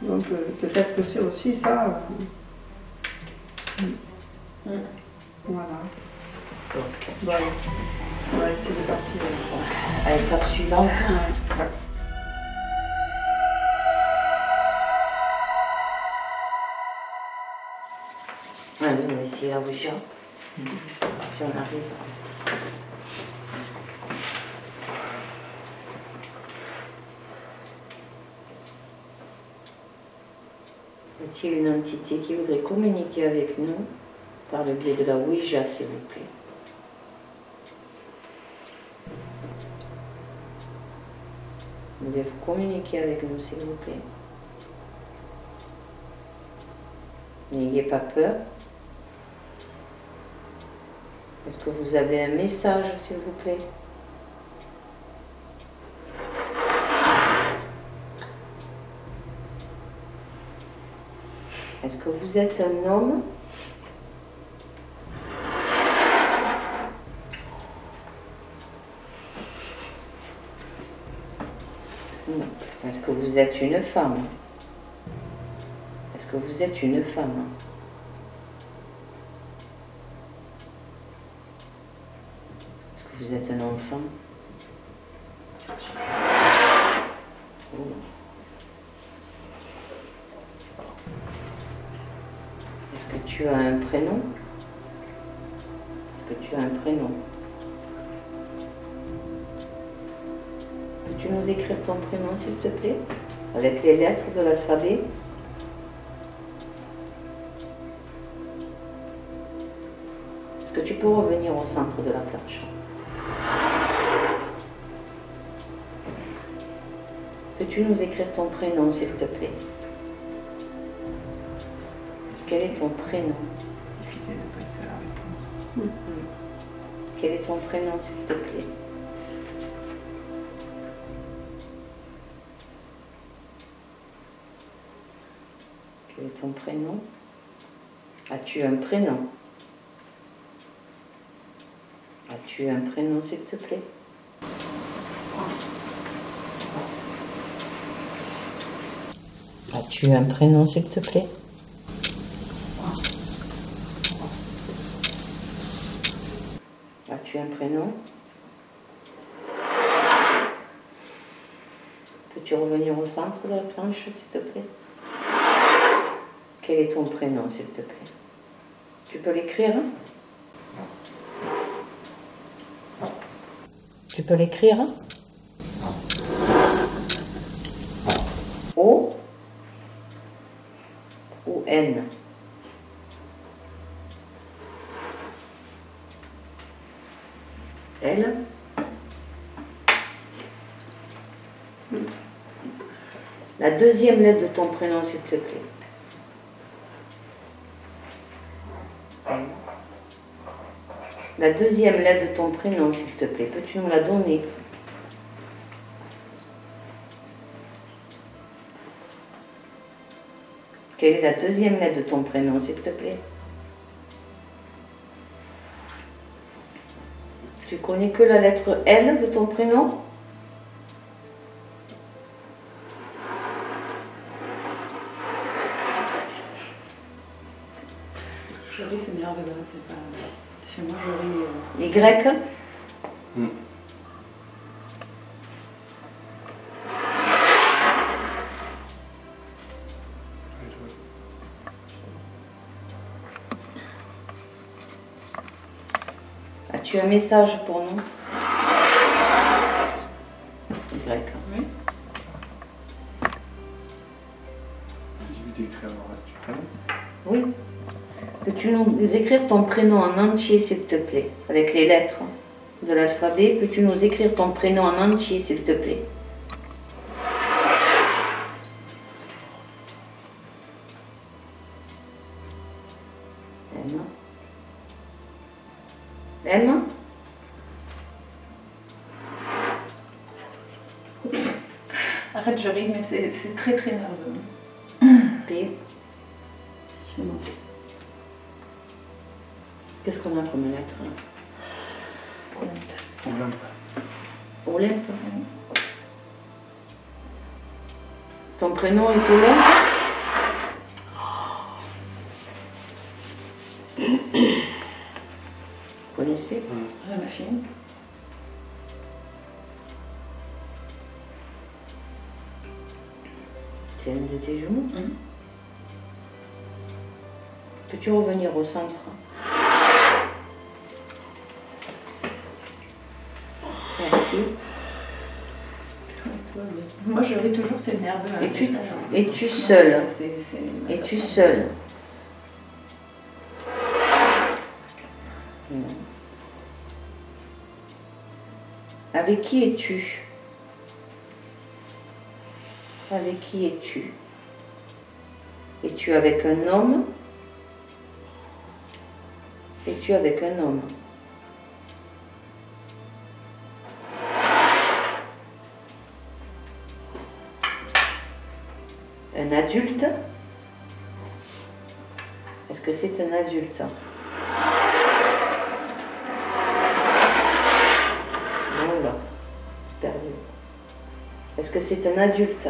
Donc peut-être que c'est aussi ça. Voilà. Bon, on va essayer de passer à l'étape suivante. Allez, on va essayer la Ouija. Si on arrive. Y a-t-il une entité qui voudrait communiquer avec nous par le biais de la Ouija, s'il vous plaît? Voulez-vous communiquer avec nous, s'il vous plaît? N'ayez pas peur. Est-ce que vous avez un message, s'il vous plaît? Est-ce que vous êtes un homme vous êtes une femme? Est-ce que vous êtes une femme? Est-ce que vous êtes un enfant? Oh. Est-ce que tu as un prénom? Est-ce que tu as un prénom? Peux-tu nous écrire ton prénom, s'il te plaît, avec les lettres de l'alphabet? Est-ce que tu peux revenir au centre de la planche? Peux-tu nous écrire ton prénom, s'il te plaît? Quel est ton prénom? Quel est ton prénom, s'il te plaît? Quel est ton prénom? As-tu un prénom? As-tu un prénom, s'il te plaît? As-tu un prénom, s'il te plaît? As-tu un prénom? Peux-tu revenir au centre de la planche, s'il te plaît? Quel est ton prénom, s'il te plaît? Tu peux l'écrire? Tu peux l'écrire? O ou N? L? La deuxième lettre de ton prénom, s'il te plaît. La deuxième lettre de ton prénom, s'il te plaît. Peux-tu nous la donner? Quelle est la deuxième lettre de ton prénom, s'il te plaît? Tu connais que la lettre L de ton prénom? Jory, c'est nerveux, c'est pas... Chez moi, Jory... Y? As-tu un message pour nous? Y. Oui. J'ai vu d'écrire le reste du prénom. Oui. Peux-tu nous écrire ton prénom en entier, s'il te plaît, avec les lettres de l'alphabet? Peux-tu nous écrire ton prénom en entier, s'il te plaît? M? Arrête, Jory, mais c'est très très nerveux. P. Chez moi. Qu'est-ce qu'on a comme lettre là? Olympe. Olympe. Ton prénom est Olympe? Vous connaissez? Ma fille. C'est un de tes jumeaux? Peux-tu revenir au centre? Merci. Moi, je ris toujours, c'est nerveux. Es-tu seule? Es-tu seule? Non. Avec qui es-tu? Avec qui es-tu? Es-tu avec un homme? Es-tu avec un homme? Un adulte? Est-ce que c'est un adulte? Non, là. Perdu. Est-ce que c'est un adulte?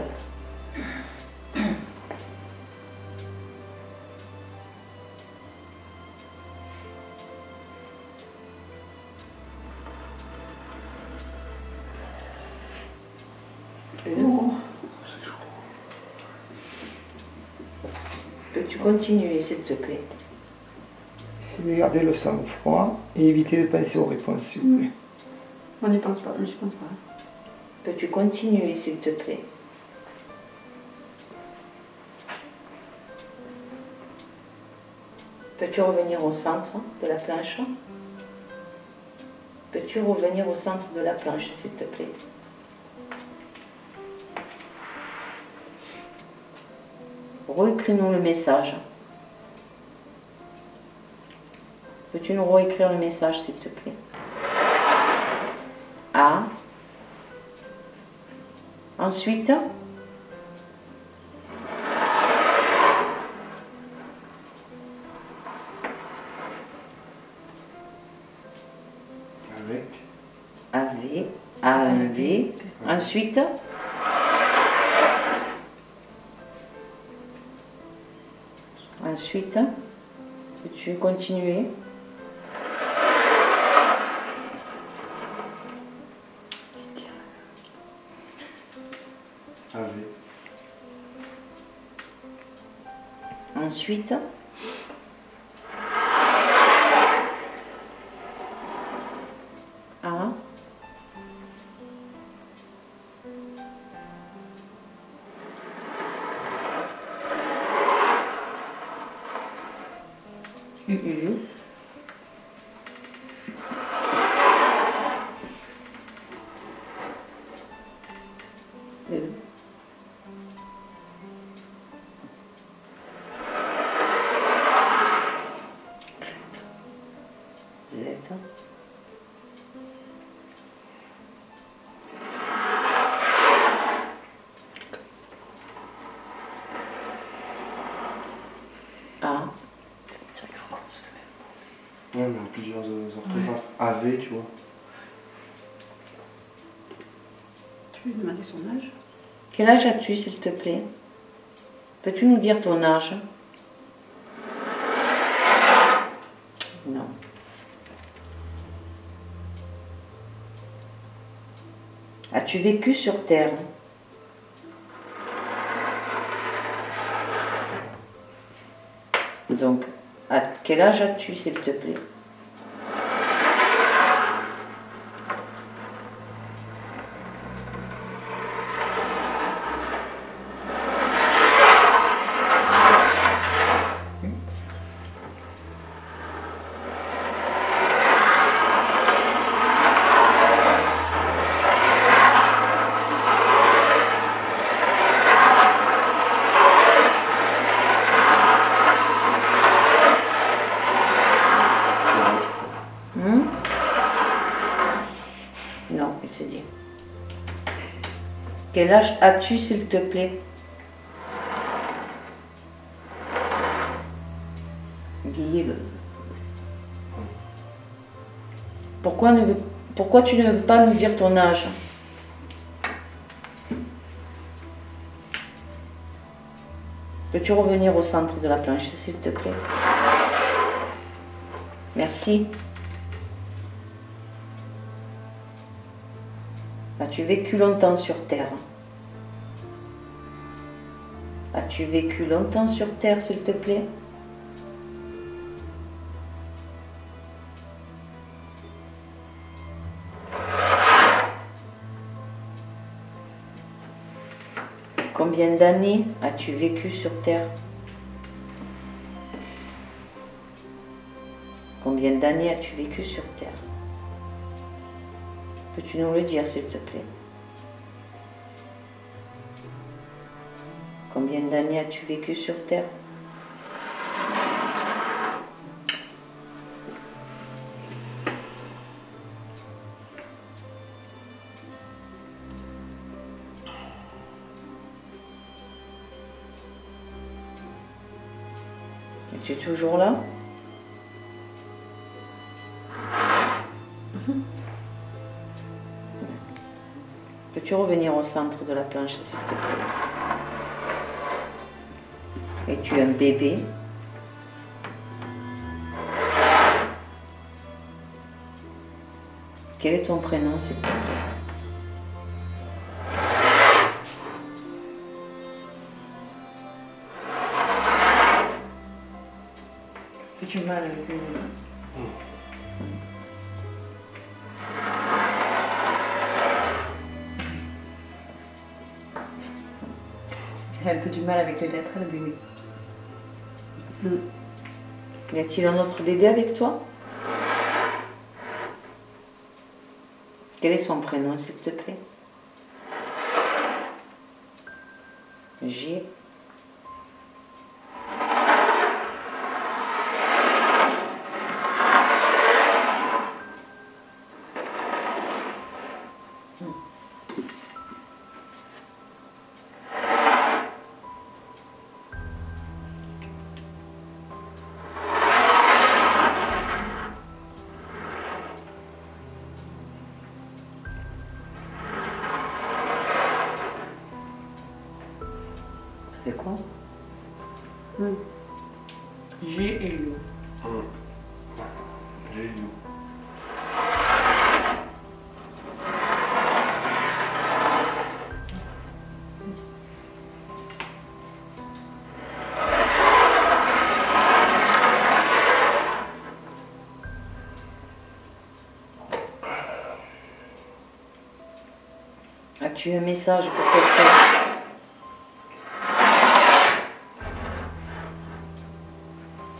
Peux-tu continuer, s'il te plaît? Essayez de garder le sang-froid et éviter de penser aux réponses, s'il vous plaît. On n'y pense pas, je pense pas. Peux-tu continuer, s'il te plaît? Peux-tu revenir au centre de la planche? Peux-tu revenir au centre de la planche, s'il te plaît? Réécris-nous le message. Peux-tu nous réécrire le message, s'il te plaît? A. Ensuite, AV, AV, ensuite, peux-tu continuer? Ensuite, A. UU. A. Ouais, mais plusieurs orthographes. AV, tu vois. Tu lui demander son âge? Quel âge as-tu, s'il te plaît? Peux-tu nous dire ton âge? Non. As-tu vécu sur Terre? Donc, à quel âge as-tu, s'il te plaît? Non, il s'est dit. Quel âge as-tu, s'il te plaît? Pourquoi tu ne veux pas nous dire ton âge? Peux-tu revenir au centre de la planche, s'il te plaît? Merci. As-tu vécu longtemps sur Terre? As-tu vécu longtemps sur Terre, s'il te plaît? Combien d'années as-tu vécu sur Terre? Combien d'années as-tu vécu sur Terre? Peux-tu nous le dire, s'il te plaît? Combien d'années as-tu vécu sur Terre? Es-tu toujours là? Peux-tu revenir au centre de la planche, s'il te plaît? Es-tu un bébé? Quel est ton prénom, s'il te plaît? Fais-tu mal avec lui? J'ai un peu du mal avec les lettres, le bébé. Y a-t-il un autre bébé avec toi? Quel est son prénom, s'il te plaît? G. C'est quoi? G et U. G et U. As-tu un message pour quelqu'un?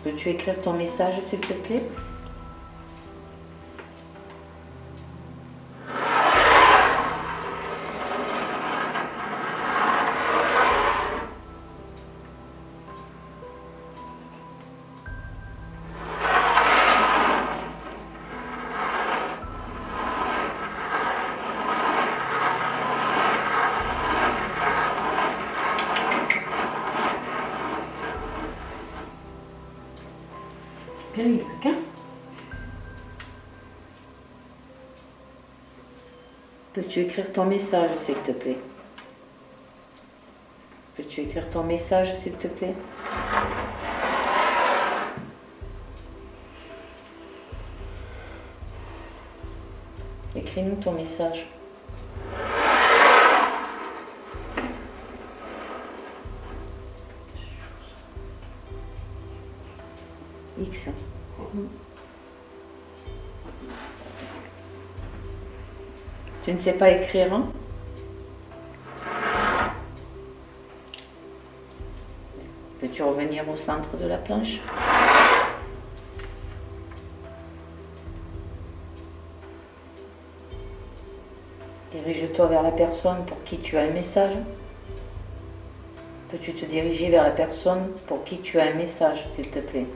Peux-tu écrire ton message, s'il te plaît? Bien, il y a quelqu'un? Peux-tu écrire ton message, s'il te plaît? Peux-tu écrire ton message, s'il te plaît? Écris-nous ton message. X. Tu ne sais pas écrire, hein? Peux-tu revenir au centre de la planche? Dirige-toi vers la personne pour qui tu as un message. Peux-tu te diriger vers la personne pour qui tu as un message, s'il te plaît?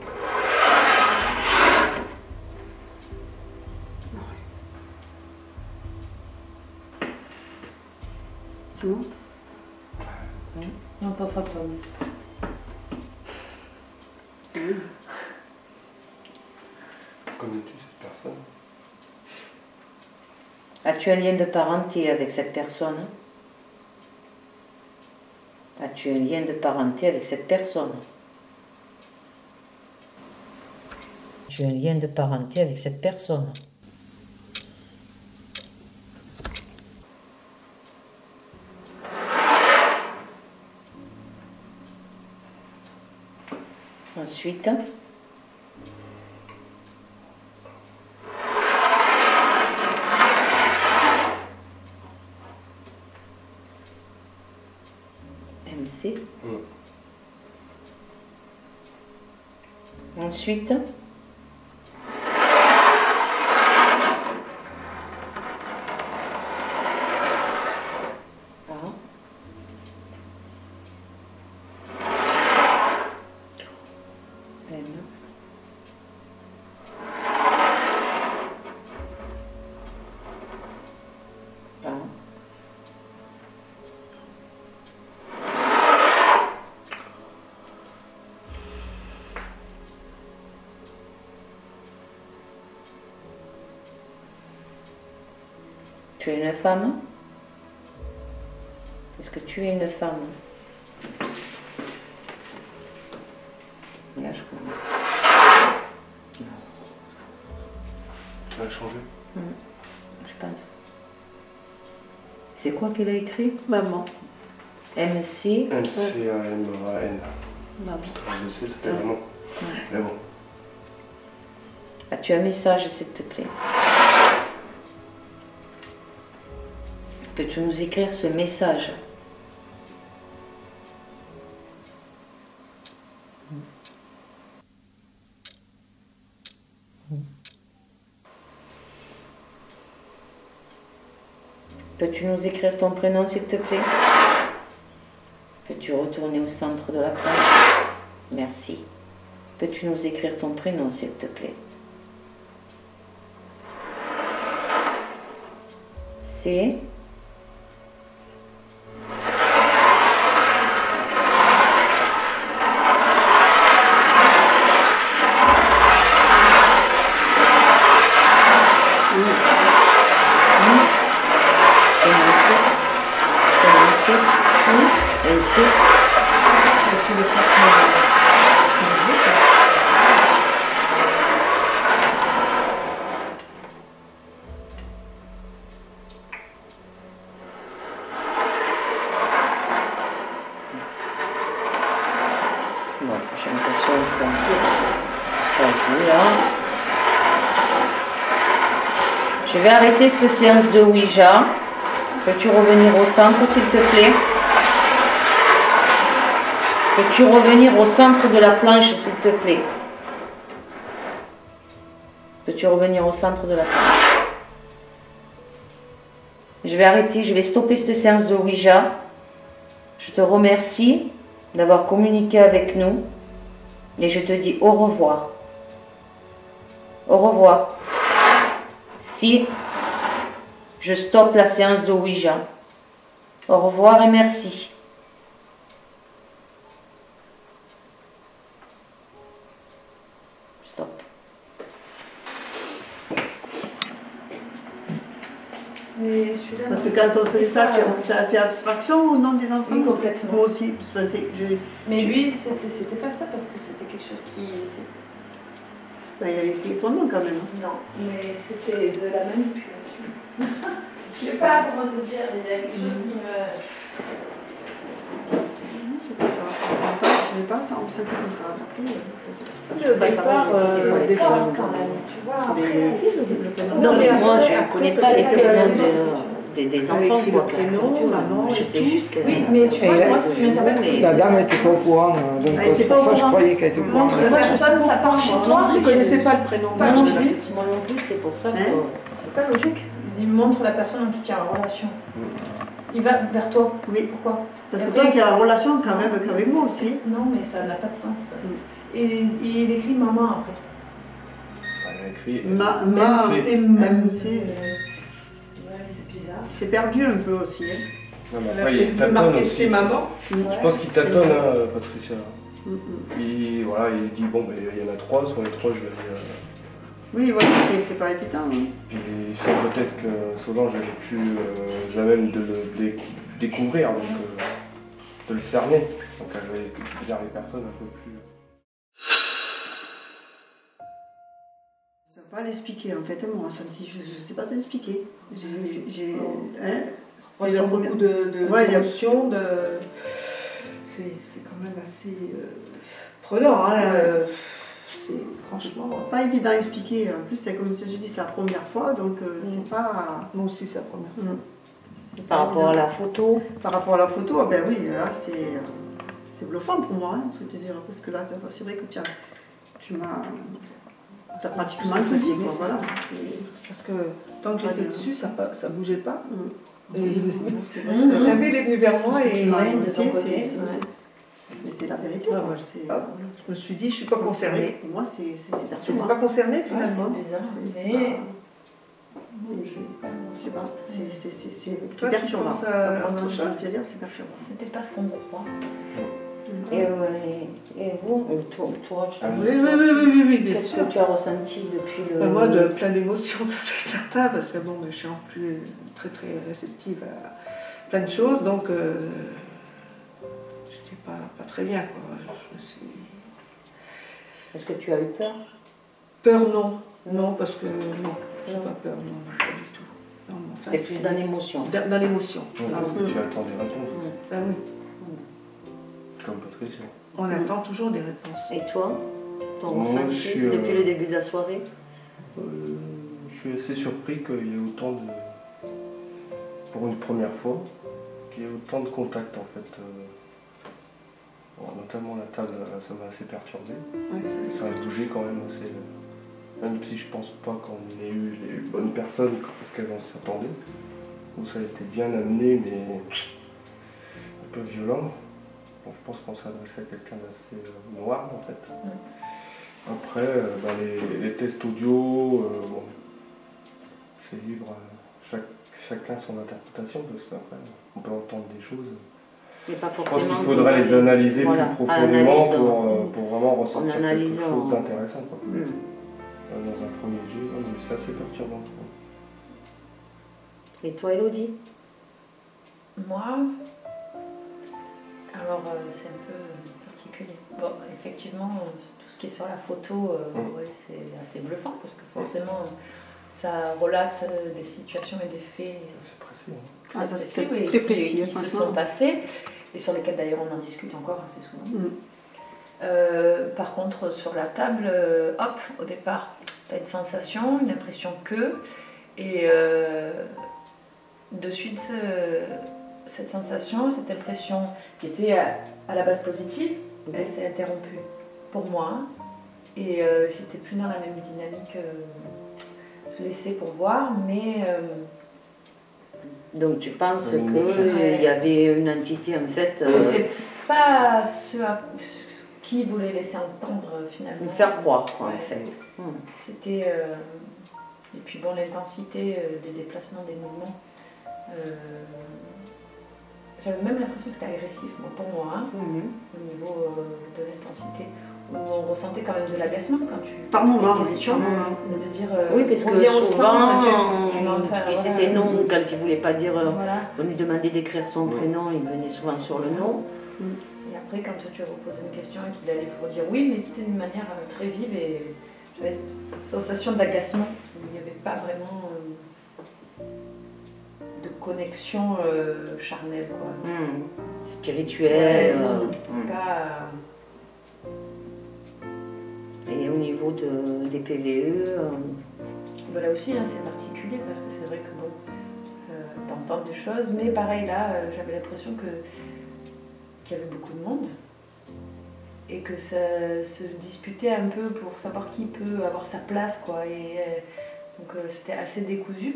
Non, ton fantôme. Connais-tu cette personne? As-tu un lien de parenté avec cette personne? As-tu un lien de parenté avec cette personne? As-tu un lien de parenté avec cette personne? Ensuite, MC. Ensuite, A. M. A. Tu es une femme? Est-ce que tu es une femme? Là, je comprends. Ça a changé? Je pense. C'est quoi qu'elle a écrit? Maman. MC. M-C-A-M-A-N. Maman. Je sais, c'était vraiment. Mais bon. As-tu un message, s'il te plaît? Peux-tu nous écrire ce message? Peux-tu nous écrire ton prénom, s'il te plaît? Peux-tu retourner au centre de la page? Merci. Peux-tu nous écrire ton prénom, s'il te plaît? C'est... Ainsi. Bon, j'ai l'impression que ça joue là. Je vais arrêter cette séance de Ouija. Peux-tu revenir au centre, s'il te plaît? Peux-tu revenir au centre de la planche, s'il te plaît? Peux-tu revenir au centre de la planche? Je vais arrêter, je vais stopper cette séance de Ouija. Je te remercie d'avoir communiqué avec nous et je te dis au revoir. Au revoir. Si je stoppe la séance de Ouija. Au revoir et merci. Stop. Parce que quand on faisait ça, tu as fait abstraction au nom des enfants? Oui, complètement. Moi aussi. Mais lui, c'était pas ça parce que c'était quelque chose qui... Ben, il a écrit son nom quand même. Non, mais c'était de la manipulation. Je sais pas comment te dire, il y a quelque chose qui me... Je sais pas, ça, on me sentait comme ça. Au départ, quand même, tu vois. Non, mais moi, je ne connais pas les prénoms des enfants, quoi. Je sais juste que... Oui, mais tu vois, moi, ce qui m'intéresse, c'est... La dame, elle n'était pas au courant, donc c'est pour ça que je croyais qu'elle était au courant. Montre la personne, ça part chez toi. Je ne connaissais pas le prénom. Moi non plus, c'est pour ça que... C'est pas logique. Il montre la personne qui tient en relation. Il va vers toi. Oui. Pourquoi? Parce que toi, tu as la relation quand même qu'avec moi aussi. Non, mais ça n'a pas de sens. Et il écrit maman après. Il écrit MC. C'est bizarre. C'est perdu un peu aussi. Hein. Non, mais après, il tâtonne aussi. maman. Je pense qu'il tâtonne, hein, Patricia. Voilà, il dit bon, il y en a 3, sur les 3, je vais aller. Oui, voilà, c'est pas évident. Hein. Puis c'est peut-être que Solange avait pu même de le découvrir, donc de le cerner. Donc elle va dire les personnes un peu plus. Je ne sais pas l'expliquer en fait, moi, je ne sais pas te l'expliquer. Il y a beaucoup d'émotions, c'est quand même assez prenant. Hein, franchement pas évident à expliquer. En plus, c'est comme je dis, c'est la première fois, donc c'est pas. Moi aussi, c'est la première fois. Par rapport à la photo. Par rapport à la photo, ben oui, là c'est bluffant pour moi, hein, je veux te dire, parce que là, c'est vrai que tu m'as pratiquement tout dit, quoi, voilà. Parce que tant que j'étais dessus, ça bougeait pas. C'est vrai. La ville est venue vers moi et tu m'as annoncé, mais c'est la vérité. Je me suis dit, je suis pas concernée. Pour moi, c'est perturbant. Tu n'es pas concernée finalement. C'est bizarre. Mais je sais pas, c'est perturbant. Je veux dire, c'est perturbant. C'était pas ce qu'on croit. Et vous, toi, Oui, bien qu'est-ce sûr. que tu as ressenti depuis le... Moi, plein d'émotions, ça c'est certain, parce que bon, je suis en plus très très réceptive à plein de choses, donc j'étais pas très bien, quoi. Est-ce que tu as eu peur? Peur, non. Non, parce que non, j'ai pas peur, non, pas du tout. Enfin, c'est plus dans l'émotion. Dans l'émotion. Tu attends des réponses. Ben oui. Comme Patricia. On attend toujours des réponses. Et toi, ton Moi, ressenti depuis le début de la soirée? Je suis assez surpris qu'il y ait autant de... Pour une première fois, qu'il y ait autant de contacts en fait. Bon, notamment la table, ça m'a assez perturbé. Ouais, Ça a bougé quand même assez. Même si je pense pas qu'on ait eu les bonnes personnes auxquelles on s'attendait. Où ça a été bien amené mais un peu violent. Bon, je pense qu'on s'adressait à quelqu'un d'assez noir en fait. Après, les tests audio, bon, c'est libre à chacun son interprétation parce qu'après on peut entendre des choses. Mais pas Je pense forcément. qu'il faudrait les analyser voilà, plus profondément pour vraiment ressentir quelque chose en... d'intéressant. Dans un premier jeu, c'est assez perturbant. Et toi, Elodie? Moi, alors c'est un peu particulier. Bon, effectivement, tout ce qui est sur la photo, ouais, c'est assez bluffant parce que forcément, ça relate des situations et des faits C'est précis. très précis, oui, très précis, qui se sont passés et sur lesquels d'ailleurs on en discute encore assez souvent. Par contre, sur la table, hop, au départ, tu as une sensation, une impression que, et de suite, cette sensation, cette impression qui était à la base positive, elle s'est interrompue pour moi, et j'étais plus dans la même dynamique. Je laissais pour voir, mais... Donc tu penses qu'il y avait une entité en fait... C'était pas ce qui voulait laisser entendre finalement. Nous faire croire quoi, ouais. en fait. C'était... et puis bon, l'intensité des déplacements, des mouvements. J'avais même l'impression que c'était agressif, bon, pour moi, hein, au niveau de l'intensité. Où on ressentait quand même de l'agacement quand tu... Par moment, de dire... oui, parce que souvent, c'était non, quand il ne voulait pas dire... Voilà. On lui demandait d'écrire son prénom, il venait souvent sur le nom. Et après, quand tu reposais une question et qu'il allait pour dire oui, mais c'était d'une manière très vive et j'avais cette sensation d'agacement. Il n'y avait pas vraiment de connexion charnelle, quoi. Spirituelle. Pas... Et au niveau des PVE Là aussi, hein, c'est particulier parce que c'est vrai que bon, t'entends des choses, mais pareil là, j'avais l'impression qu'il y avait beaucoup de monde et que ça se disputait un peu pour savoir qui peut avoir sa place, quoi. Et donc c'était assez décousu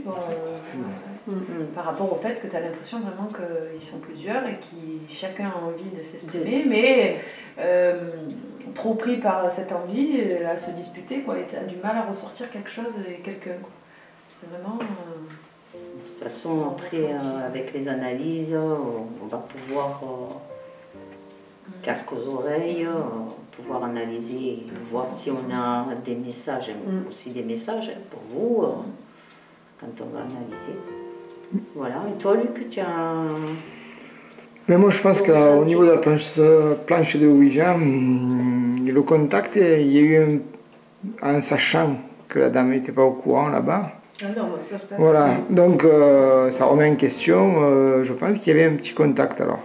par rapport au fait que tu as l'impression vraiment qu'ils sont plusieurs et que chacun a envie de s'exprimer, mais trop pris par cette envie à se disputer, quoi, et tu as du mal à ressortir quelque chose et quelqu'un. Vraiment... De toute façon, après, avec les analyses, on va pouvoir, casque aux oreilles, pouvoir analyser, voir si on a des messages, aussi des messages pour vous, quand on va analyser. Voilà. Et toi, Luc, tu as... Mais moi, je pense qu'au niveau de la planche de Ouija, le contact, il y a eu en sachant que la dame n'était pas au courant là-bas. Ah non, ça, voilà, donc ça remet en question, je pense qu'il y avait un petit contact alors.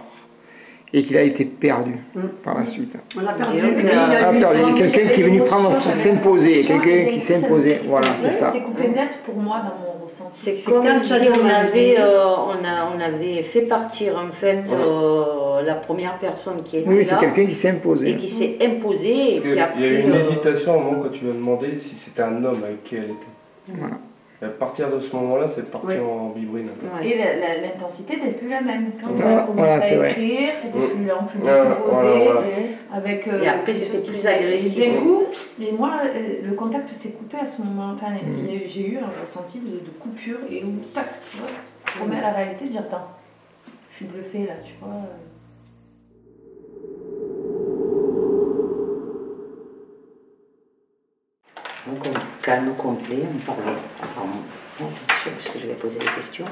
Et qu'il a été perdu par la suite. On l'a perdu. Il y a quelqu'un qui est venu prendre, s'imposer, quelqu'un qui s'est imposé, voilà, c'est ça. C'est coupé net pour moi dans mon ressenti. C'est comme si on avait fait partir en fait la première personne qui était là. Oui, c'est quelqu'un qui s'est imposé. Et qui s'est imposé et qui a pris... Il y a eu une hésitation au moment quand tu lui as demandé si c'était un homme avec qui elle était. Voilà. Et à partir de ce moment-là, c'est parti en vibrine. Ouais. Et l'intensité n'était plus la même. Quand on a commencé à écrire, c'était plus lent, plus composé. Avec, et après, c'était plus agressif. Et, coup, et moi, le contact s'est coupé à ce moment. Enfin, j'ai eu un ressenti de coupure et où, tac, tu vois, je remets à la réalité de dire, attends, je suis bluffée là, tu vois. Donc, calme complet, on parlait. Apparemment, non, bien sûr, parce que je vais poser des questions.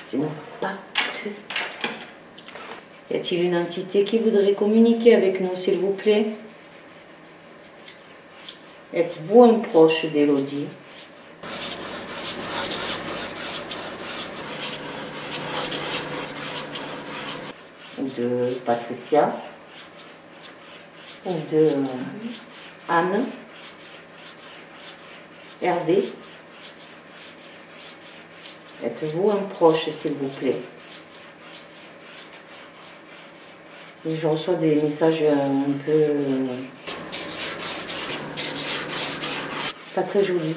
Sinon, pas de... Y a-t-il une entité qui voudrait communiquer avec nous, s'il vous plaît? Êtes-vous un proche d'Elodie? Ou de Patricia? Ou de Anne? Hervé, êtes-vous un proche, s'il vous plaît? Et je reçois des messages un peu... pas très jolis.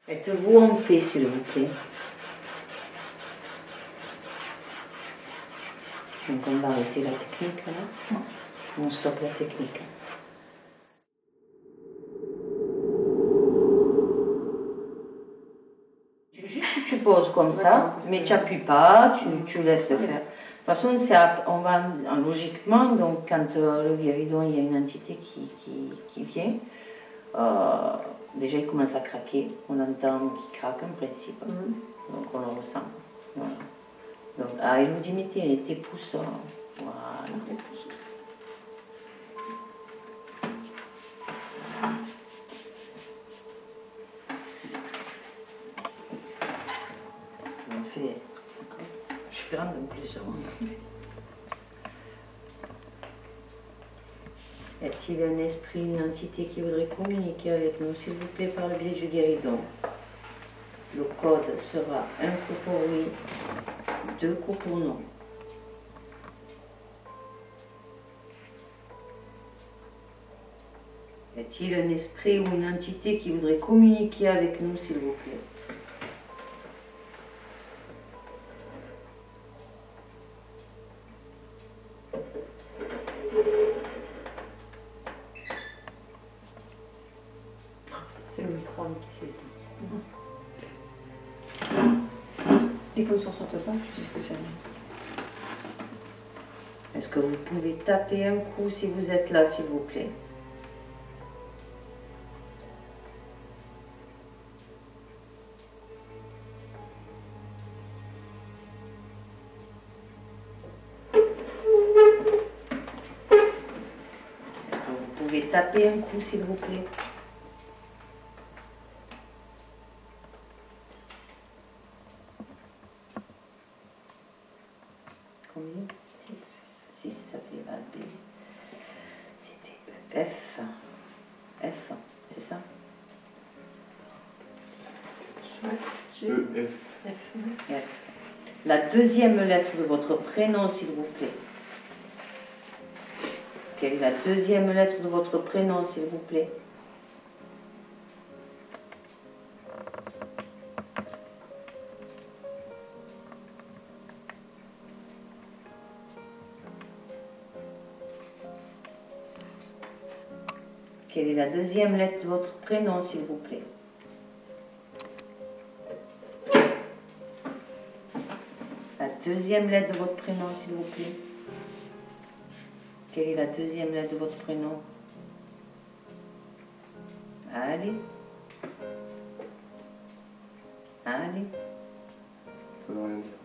Êtes-vous en paix, s'il vous plaît? Donc on va arrêter la technique là. On stoppe la technique. Juste tu poses comme ça, mais tu n'appuies pas, tu laisses faire. De toute façon, on va logiquement, donc quand le guéridon, il y a une entité qui vient, déjà il commence à craquer, on entend qu'il craque en principe, donc on le ressent. Voilà. Donc, Elodie, mets tes pouces, voilà. Ça me fait... Je suis grande en plus. Y a-t-il un esprit, une entité qui voudrait communiquer avec nous, s'il vous plaît, par le biais du guéridon? Le code sera un coup pour oui, 2 coups pour non. Y a-t-il un esprit ou une entité qui voudrait communiquer avec nous, s'il vous plaît? C'est Louis III qui fait tout. Et qu'on ne s'en sorte pas, tu sais ce que c'est. Est-ce que vous pouvez taper un coup si vous êtes là, s'il vous plaît? Est-ce que vous pouvez taper un coup, s'il vous plaît? Combien? 6, ça fait A, B. C'était F. F, c'est ça? E, F. F. La deuxième lettre de votre prénom, s'il vous plaît. Quelle est la deuxième lettre de votre prénom, s'il vous plaît? Quelle est la deuxième lettre de votre prénom, s'il vous plaît? La deuxième lettre de votre prénom, s'il vous plaît. Quelle est la deuxième lettre de votre prénom? Allez. Allez. Ça veut rien dire.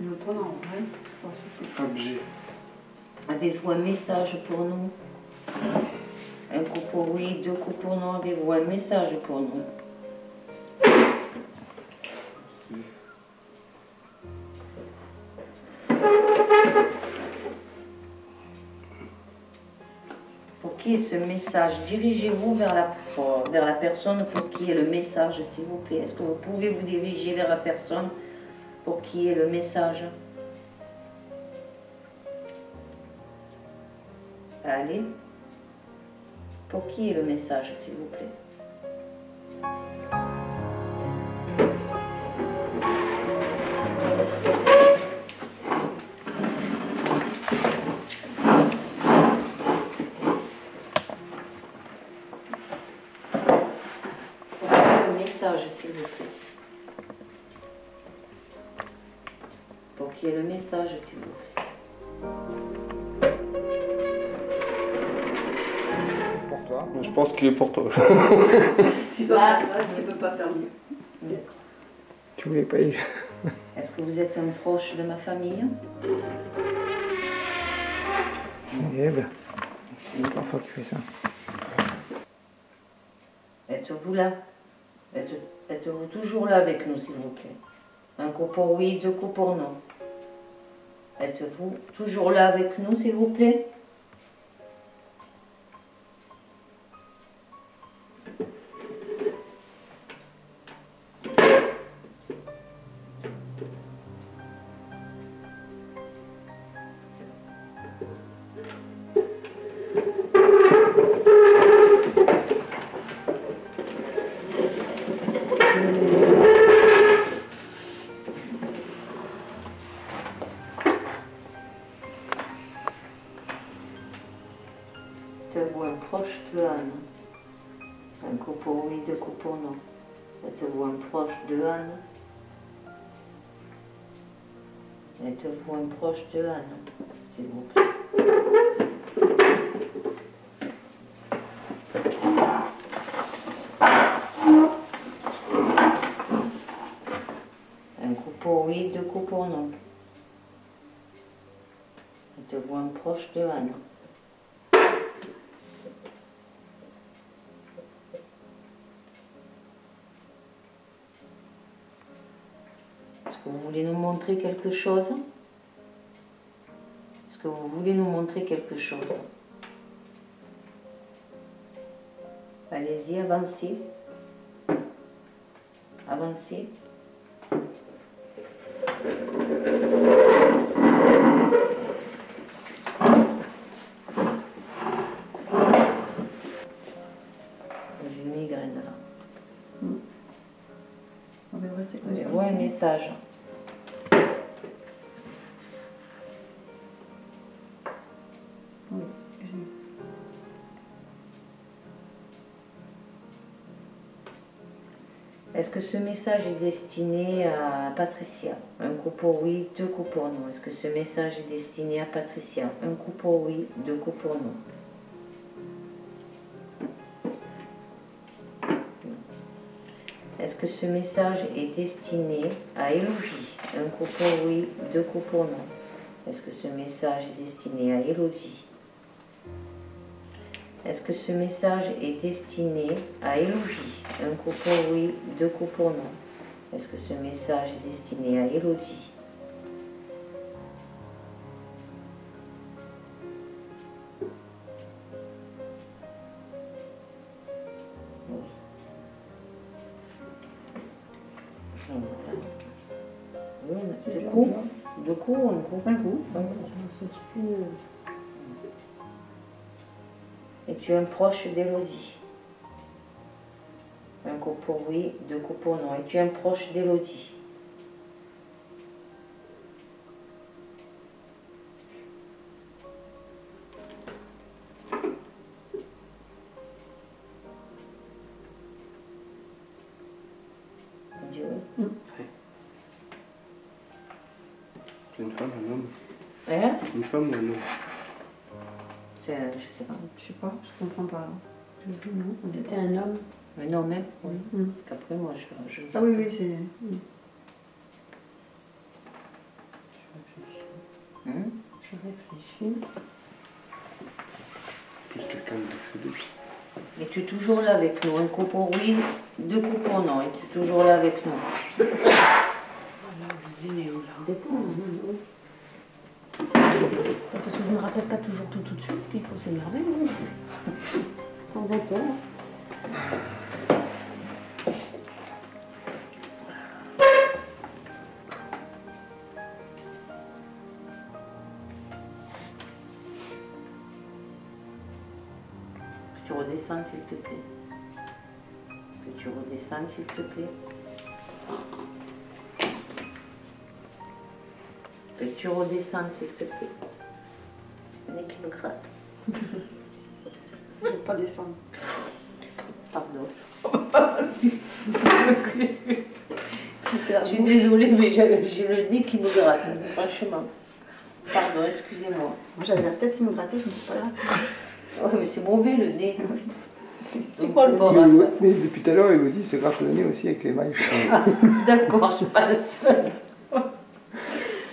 Notre nom, hein. Objet. Avez-vous un message pour nous? Un coup pour oui, 2 coups pour non. Avez-vous un message pour nous? Pour qui est ce message? Dirigez-vous vers la personne pour qui est le message, s'il vous plaît. Est-ce que vous pouvez vous diriger vers la personne pour qui est le message? Allez. Pour qui est le message, s'il vous plaît? Pour qui est le message, s'il vous plaît? Pour qui est le message, s'il vous plaît? Pour toi. Je pense qu'il est pour toi. Tu ne peux pas faire mieux. Tu voulais pas y... Est-ce que vous êtes un proche de ma famille? Eh ben, c'est la première fois que tu fais ça. Êtes-vous là? Êtes-vous toujours là avec nous, s'il vous plaît? Un coup pour oui, 2 coups pour non. Êtes-vous toujours là avec nous, s'il vous plaît? Êtes-vous un proche de Anne? Un coup pour oui, deux coups pour non. Êtes-vous un proche de Anne? Êtes-vous un proche de Anne, s'il vous plaît? Un coup pour oui, deux coups pour non. Êtes-vous un proche de Anne? Est-ce que vous voulez nous montrer quelque chose? Est-ce que vous voulez nous montrer quelque chose? Allez-y, avancez. Avancez. J'ai une migraine là. Je vois un message. Est-ce que ce message est destiné à Patricia? Un coup pour oui, deux coups pour non. Est-ce que ce message est destiné à Patricia? Un coup pour oui, deux coups pour non. Est-ce que ce message est destiné à Élodie? Un coup pour oui, deux coups pour non. Est-ce que ce message est destiné à Élodie? Est-ce que ce message est destiné à Élodie? Un coup pour oui, deux coups pour non. Est-ce que ce message est destiné à Élodie? Deux coups? Deux coups ou un coup? Un coup. Es-tu un proche d'Élodie? Un coup pour oui, deux coups pour non. Es-tu un proche d'Élodie? Dis oui. C'est une femme, un homme? Hein? Une femme ou un homme? C'est, je sais pas. Je sais pas, je comprends pas. C'était un homme. Mais non, même. Oui. Mm. Parce qu'après, moi, je Ah oui, oui, c'est. Je réfléchis. Plus quelqu'un de décédé. Es-tu toujours là avec nous? Un coup pour oui, deux coups pour non. Es-tu toujours là avec nous? Parce que je me rappelle pas toujours tout de suite, il faut s'énerver. Temps en temps. Tu redescends, s'il te plaît. Tu redescends, s'il te plaît. Tu redescends, s'il te plaît. Le nez qui me gratte. Je ne peux pas descendre. Pardon. Je suis désolée, mais j'ai le nez qui me gratte, franchement. Pardon, excusez-moi. Moi, j'avais la tête qui me grattait, je me suis pas là. Oh, mais c'est mauvais le nez. C'est quoi le bord? Mais depuis tout à l'heure, il me dit c'est gratte le nez aussi avec les manches. D'accord, je suis pas la seule.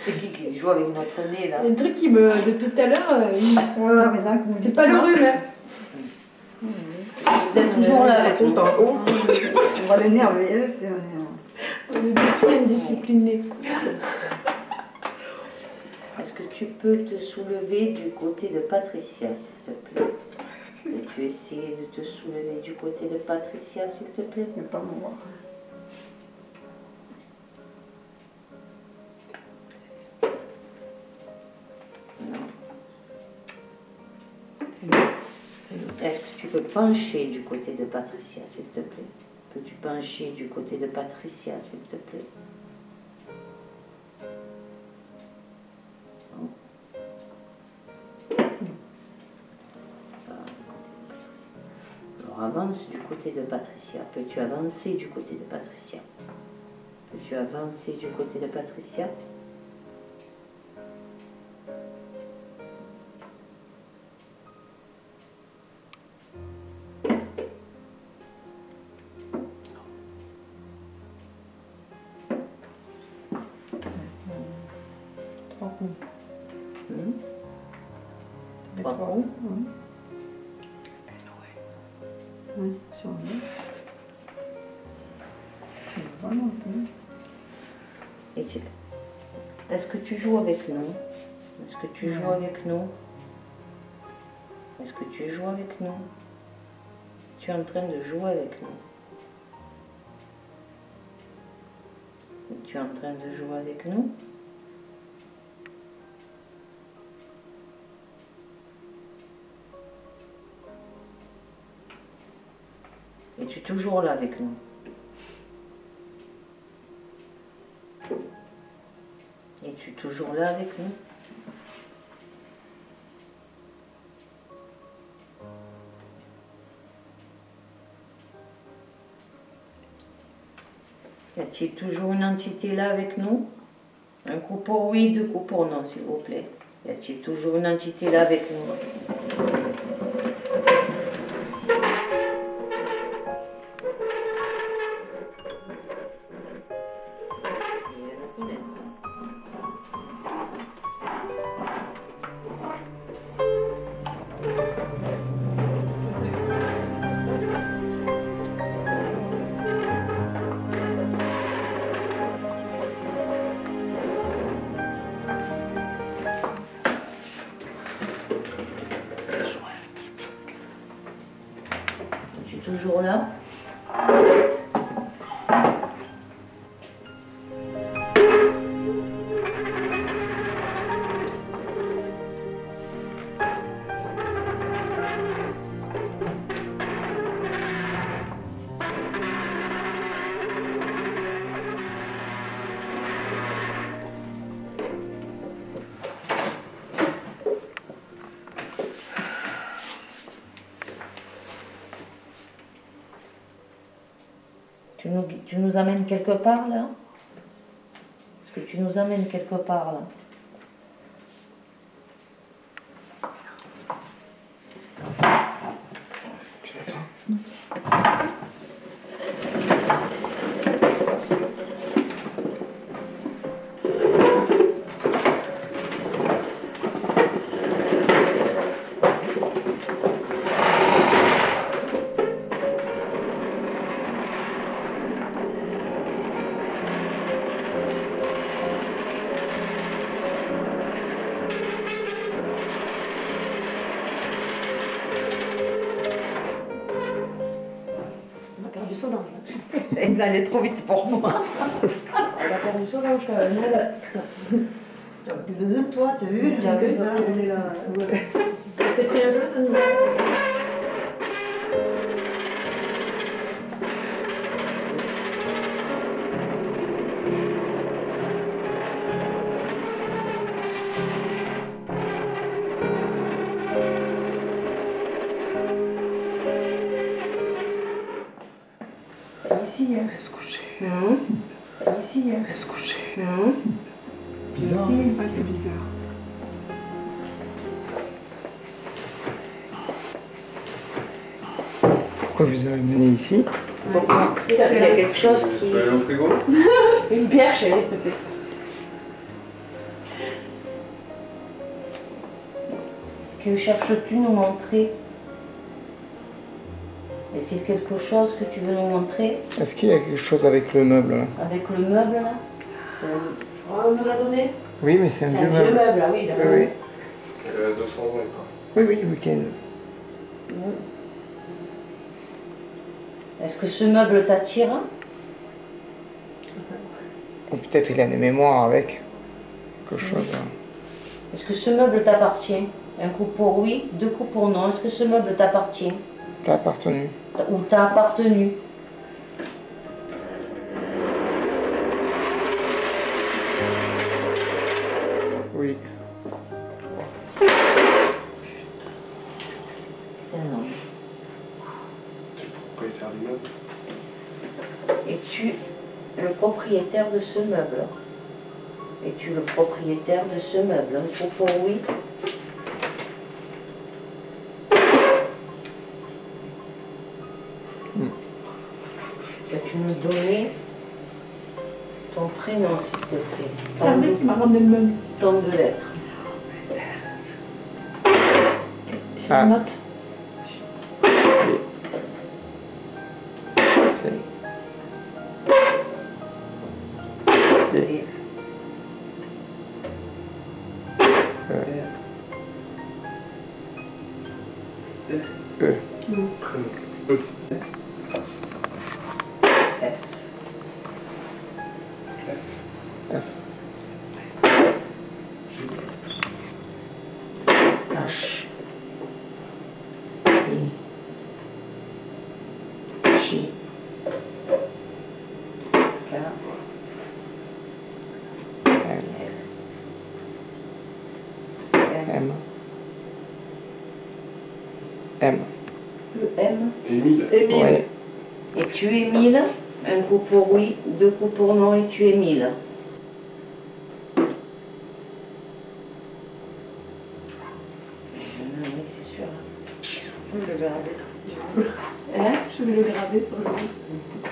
C'est qui joue avec notre nez là? Il y a un truc qui me. Depuis tout à l'heure, Voilà, mais là, c'est pas le rhume. Hein. Vous êtes toujours là avec nous. On va l'énerver. On est depuis indisciplinés. Est-ce que tu peux te soulever du côté de Patricia, s'il te plaît? Peux-tu essayer de te soulever du côté de Patricia, s'il te plaît? Je ne vais pas me voir. Est-ce que tu peux pencher du côté de Patricia, s'il te plaît? Peux-tu pencher du côté de Patricia, s'il te plaît? Non. Alors avance du côté de Patricia. Peux-tu avancer du côté de Patricia? Peux-tu avancer du côté de Patricia? Trois coups. Trois coups. Oui, sur lui. Vraiment. Et est-ce que tu joues avec nous? Est-ce que tu joues avec nous? Est-ce que tu joues avec nous? Tu es en train de jouer avec nous. Tu es en train de jouer avec nous? Es-tu toujours là avec nous? Es-tu toujours là avec nous? Y a-t-il toujours une entité là avec nous? Un coup pour oui, deux coups pour non, s'il vous plaît. Y a-t-il toujours une entité là avec nous? Toujours là. Tu nous amènes quelque part là? Est-ce que tu nous amènes quelque part là? Elle allait trop vite pour moi. Elle a perdu son âge quand même. Tu as plus besoin de toi, tu as vu? Tu as vu ça? On est là. C'est pris un jeu, ça nous va. Ici, hein. Elle se coucher. Ici, hein. Elle se coucher. Bizarre. Ah, c'est bizarre. Pourquoi vous avez mené ici? Il y a quelque chose qui... Tu peux aller au frigo? Une bière, chérie, s'il te plaît. Que cherches-tu nous montrer? Y a-t-il quelque chose que tu veux nous montrer? Est-ce qu'il y a quelque chose avec le meuble là? Avec le meuble là? On nous l'a donné? Oui, mais c'est un C'est vieux un vieux meuble. meuble, ah oui, Oui, d'accord. oui. Elle a 200 ans, quoi. Oui, oui, week-end. Est-ce que ce meuble t'attire? Ou peut-être il a des mémoires avec quelque chose. Hein. Est-ce que ce meuble t'appartient? Un coup pour oui, deux coups pour non. Est-ce que ce meuble t'appartient? T'as appartenu. Ou t'a appartenu? Oui. C'est un homme. Tu es le propriétaire du meuble. Es-tu le propriétaire de ce meuble? Es-tu le propriétaire de ce meuble? Un coup pour oui. Peux-tu nous donner ton prénom, s'il te plaît? C'est un mec qui m'a ramené le meuble. Ton de lettres. J'ai une note. C'est. Et Prénom. H. J. K. L. M. M. M. M. Émile. Oui. Et tu Émile? Un coup pour oui, deux coups pour non et tu Émile. Oui, c'est sûr. On peut le garder. Hein? Je vais le graver sur le mur.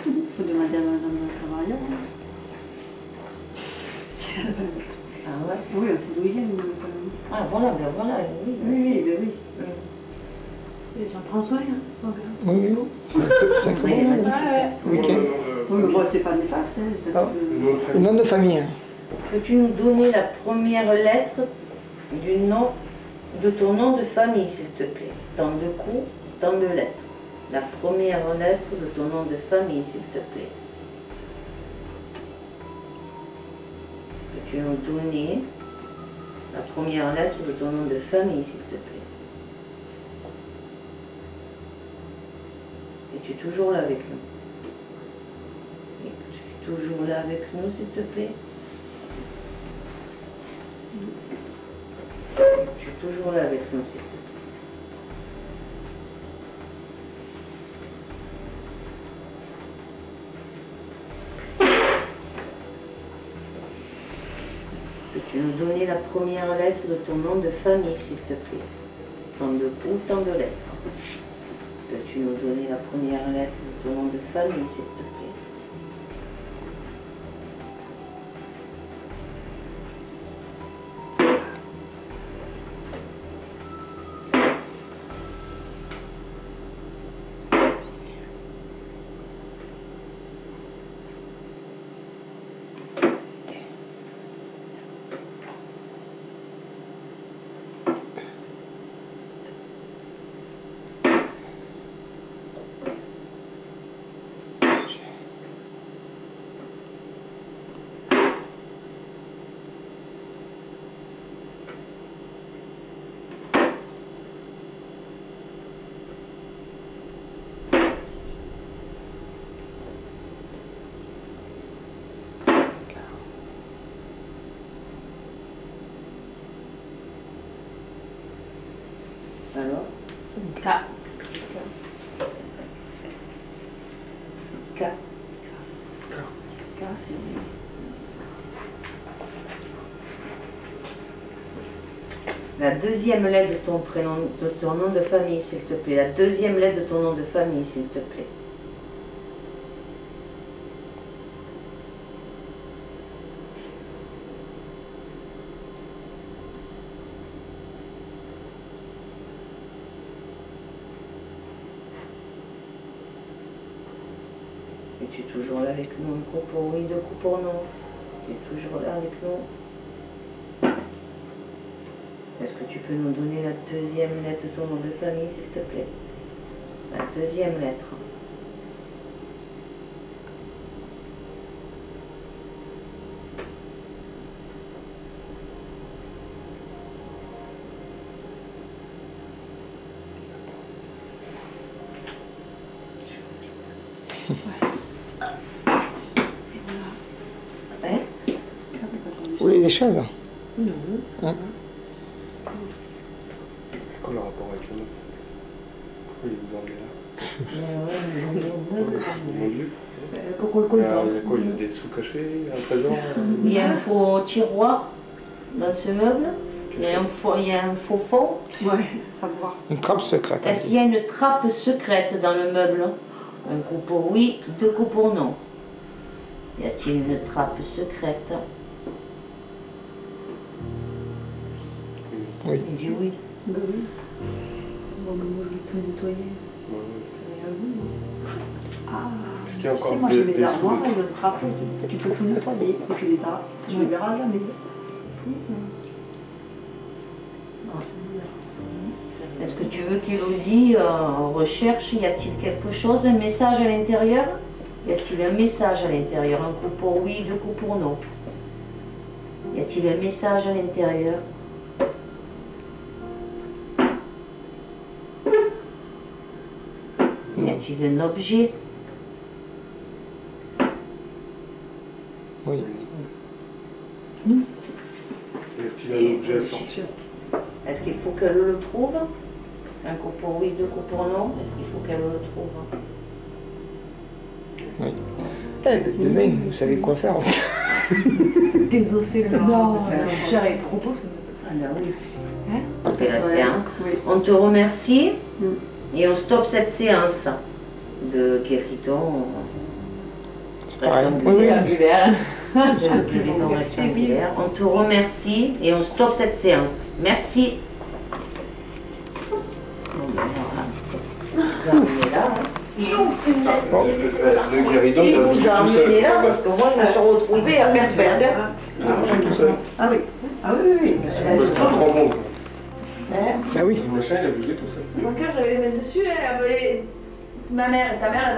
Il faut demander à madame Cavarion. Ah ouais? Oui, c'est d'où il vient, quand même. Ah voilà, ben voilà, oui. Oui, oui, ben oui. Mm. Et j'en prends soin, hein. Donc, Oui, oui. C'est un très Oui, bon magnifique. week-end. oui, mais bon, c'est pas néfaste, hein. c'est Ah. que- Le nom de Le famille. nom de famille. Hein. Peux-tu nous donner la première lettre du nom de ton nom de famille, s'il te plaît? Tant de coups, tant de lettres. La première lettre de ton nom de famille, s'il te plaît. Peux-tu nous donner la première lettre de ton nom de famille, s'il te plaît? Es-tu toujours là avec nous? Es-tu toujours là avec nous, s'il te plaît? Es-tu toujours là avec nous, s'il te plaît? Peux-tu nous donner la première lettre de ton nom de famille, s'il te plaît? Tant de coups, tant de lettres. Peux-tu nous donner la première lettre de ton nom de famille, s'il te plaît? Alors? K. K. K, c'est... La deuxième lettre de ton prénom, de ton nom de famille, s'il te plaît. La deuxième lettre de ton nom de famille, s'il te plaît. Es-tu toujours là avec nous? Un coup pour oui, deux coups pour non. Tu es toujours là avec nous? Est-ce que tu peux nous donner la deuxième lettre de ton nom de famille, s'il te plaît? La deuxième lettre. Ouais. Vous voulez des chaises? Non. Hein? C'est quoi le rapport avec le nom? Pourquoi il vous emmenez là? Mon Dieu. Pourquoi le Alors, il y a quoi? Il y a des sous cachés, un trésor? Il y a un faux tiroir dans ce meuble. Il y a un faux fond. Ouais, savoir. Une trappe secrète. Est-ce qu'il y a une trappe secrète dans le meuble? Un coup pour oui, deux coups pour non. Y a-t-il une trappe secrète? Oui. Il dit oui. Ben oui. Bon, mais moi je l'ai tout nettoyé. Ouais, ouais. Ah, Est-ce qu'il y a tu sais, encore moi j'ai des mes armoires, sous? ils ont trappé, tu peux tout nettoyer. Et puis les draps, tu ne les verras jamais. Est-ce que tu veux qu'Élodie recherche? Y a-t-il quelque chose, un message à l'intérieur? Y a-t-il un message à l'intérieur? Un coup pour oui, deux coups pour non. Y a-t-il un message à l'intérieur? Y a-t-il un objet? Oui. Y a-t-il un objet à sortir? Est-ce qu'il faut qu'elle le trouve? Un coup pour oui, deux coups pour non. Est-ce qu'il faut qu'elle le trouve? Oui. Eh, ben, demain, vous savez quoi faire. Désossé le Non, le cher est trop beau ce Ah ben oui. Hein? On fait la Ouais. séance. Oui. On te remercie Mm. et on stoppe cette séance de guéridon C'est pareil. Oui, oui. Angulaire. de guéridon rectangulaire. On te remercie et on stoppe cette séance. Merci. Bon, ben, voilà. Vous amenez là, hein. Le guéridon, Il il a vous bougé a tout seul. amené là parce que moi je me suis retrouvée à faire perdre. Il a bougé tout seul. Ah oui. Ah oui, oui, oui. Ouais, c'est pas trop bon. Bah oui. Le machin, il a bougé tout seul. Mon cœur, j'avais les mains dessus, ma mère et ta mère,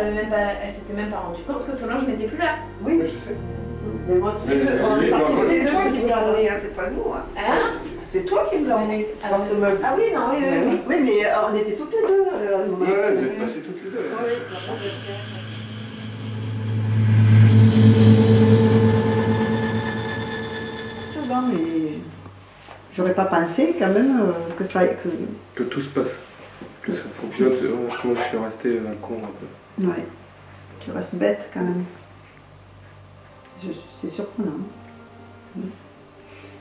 elle s'était même pas rendu compte que Solange n'était plus là. Oui. Ouais, je sais. Mais moi, tu Mais sais que elle on est est pas partis encore- les deux, C'est c'est toi qui c'est pas nous. Hein. Hein? C'est toi qui me l'as emmené dans ce meuble. Ah oui, non, oui, oui, oui. Oui, mais on était toutes les deux. à ce moment-là. Ouais, vous êtes passés toutes les deux. Ça va, mais j'aurais pas pensé quand même que ça. Que tout se passe. Que ça fonctionne. Moi, je suis resté un con un peu. Ouais. Tu restes bête quand même. C'est surprenant.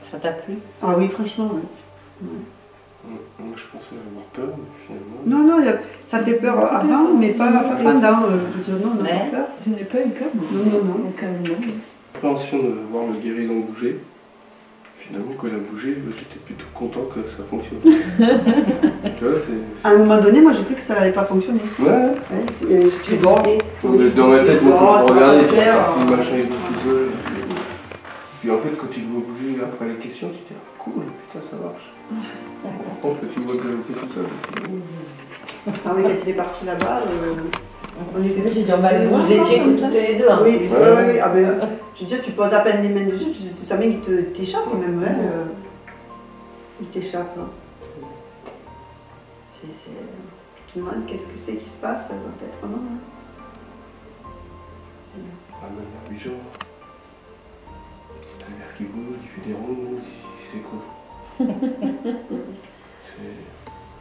Ça t'a plu? Ah oui, franchement, oui. Moi, je pensais avoir peur, mais finalement. Non, non, ça fait peur avant, mais pas pendant. Je veux dire, non, on n'a Ouais. pas peur. Je n'ai pas eu peur, moi. Non, non, non. Donc, non. L'appréhension de voir le guéridon bouger. Finalement, quand il a bougé, j'étais plutôt content que ça fonctionne. Tu vois, c'est. À un moment donné, moi j'ai cru que ça allait pas fonctionner. Ouais. Ouais, Tu disais, Dans ma tête, moi, Oh, je ça regardais, va faire, si le machin il bouge tout seul. Puis en fait, quand tu le vois bouger après les questions, tu te dis, ah, cool, putain, ça marche. Par contre, que tu vois galoper tout seul. Ah oui, quand il est parti là-bas, on était j'ai dit, vous étiez comme toutes les deux. Hein. Oui, Ouais. ça, oui. Ah ben, je veux dire, tu poses à peine les mains dessus, tu sens bien qu'il t'échappe même. Hein, il t'échappe. Hein. Tu te demandes qu'est-ce que c'est qui se passe, ça doit être vraiment. Hein. Ah, même la pigeon. T'as l'air qui bouge, il fait des ronds, c'est quoi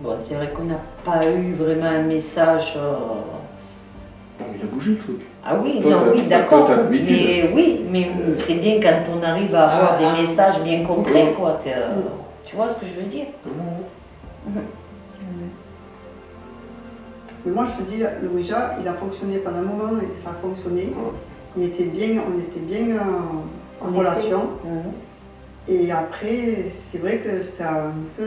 Bon, c'est vrai qu'on n'a pas eu vraiment un message. Non, il a bougé le truc. Ah oui, Toi, non, t'as- oui, toi, d'accord. t'as l'habitude. Mais oui, mais c'est bien quand on arrive à avoir des messages bien concrets, quoi. Tu vois ce que je veux dire? Mais moi, je te dis, le Ouija, il a fonctionné pendant un moment et ça a fonctionné. On était bien en relation. Et après, c'est vrai que ça a un peu.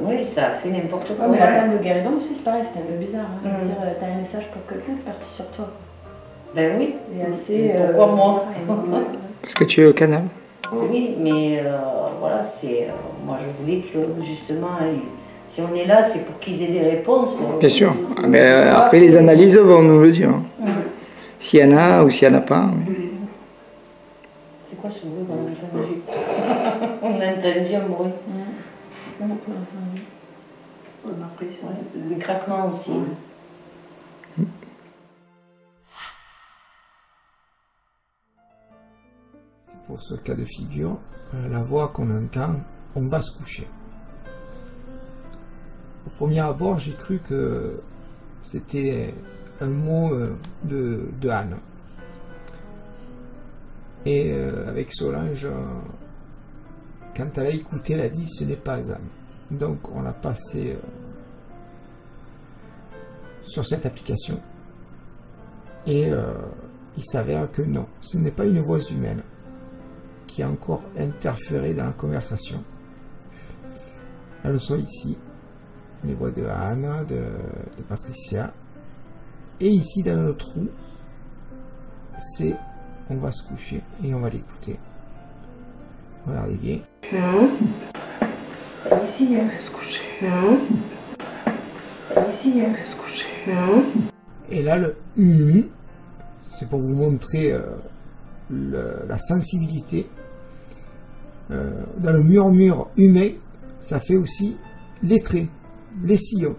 Oui, ça a fait n'importe quoi. Ouais, mais la table de guéridon aussi, c'est pareil, c'était un peu bizarre. Hein. Je veux Mm. dire, t'as un message pour quelqu'un, c'est parti sur toi. Ben oui. Et assez. Pourquoi moi? ouais. Est-ce que tu es au canal? Oui, mais voilà, c'est moi je voulais que justement, si on est là, c'est pour qu'ils aient des réponses. Bien sûr, mais après les analyses vont nous le dire. S'il y en a ou s'il n'y en a pas. C'est quoi ce bruit qu'on a entendu? On a entendu un bruit. Le craquement aussi. Pour ce cas de figure, la voix qu'on entend, on va se coucher. Au premier abord, j'ai cru que c'était un mot de Anne. Et avec Solange, quand elle a écouté, elle a dit ce n'est pas Anne. Donc on l'a passé sur cette application. Et il s'avère que non, ce n'est pas une voix humaine qui a encore interféré dans la conversation. Elles sont ici, les voix de Anne, de Patricia. Et ici dans le trou, c'est on va se coucher et on va l'écouter. Regardez bien. Ici, On va se coucher. ici. On va se coucher. Et là, le c'est pour vous montrer la sensibilité. Dans le murmure humain, ça fait aussi les traits, les sillons.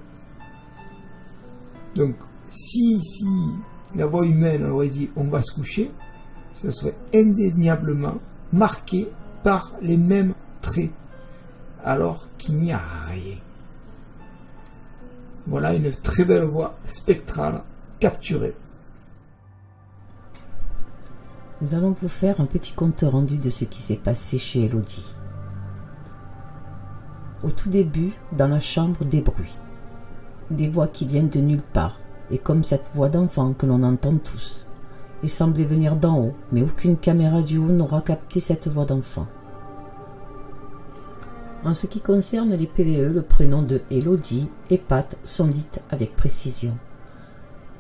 Donc, si la voix humaine aurait dit on va se coucher, ce serait indéniablement marqué par les mêmes traits, alors qu'il n'y a rien. Voilà une très belle voix spectrale capturée. Nous allons vous faire un petit compte rendu de ce qui s'est passé chez Elodie. Au tout début, dans la chambre, des bruits. Des voix qui viennent de nulle part, et comme cette voix d'enfant que l'on entend tous. Il semblait venir d'en haut, mais aucune caméra du haut n'aura capté cette voix d'enfant. En ce qui concerne les PVE, le prénom de Elodie et Pat sont dites avec précision.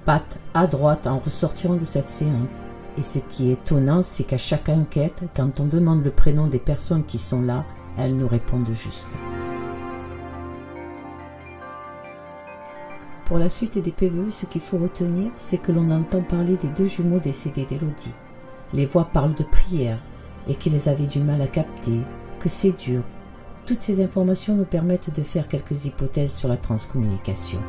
Pat à droite en ressortiront de cette séance. Et ce qui est étonnant, c'est qu'à chaque enquête, quand on demande le prénom des personnes qui sont là, elles nous répondent juste. Pour la suite des PVE, ce qu'il faut retenir, c'est que l'on entend parler des 2 jumeaux décédés d'Elodie. Les voix parlent de prière et qu'ils avaient du mal à capter, que c'est dur. Toutes ces informations nous permettent de faire quelques hypothèses sur la transcommunication.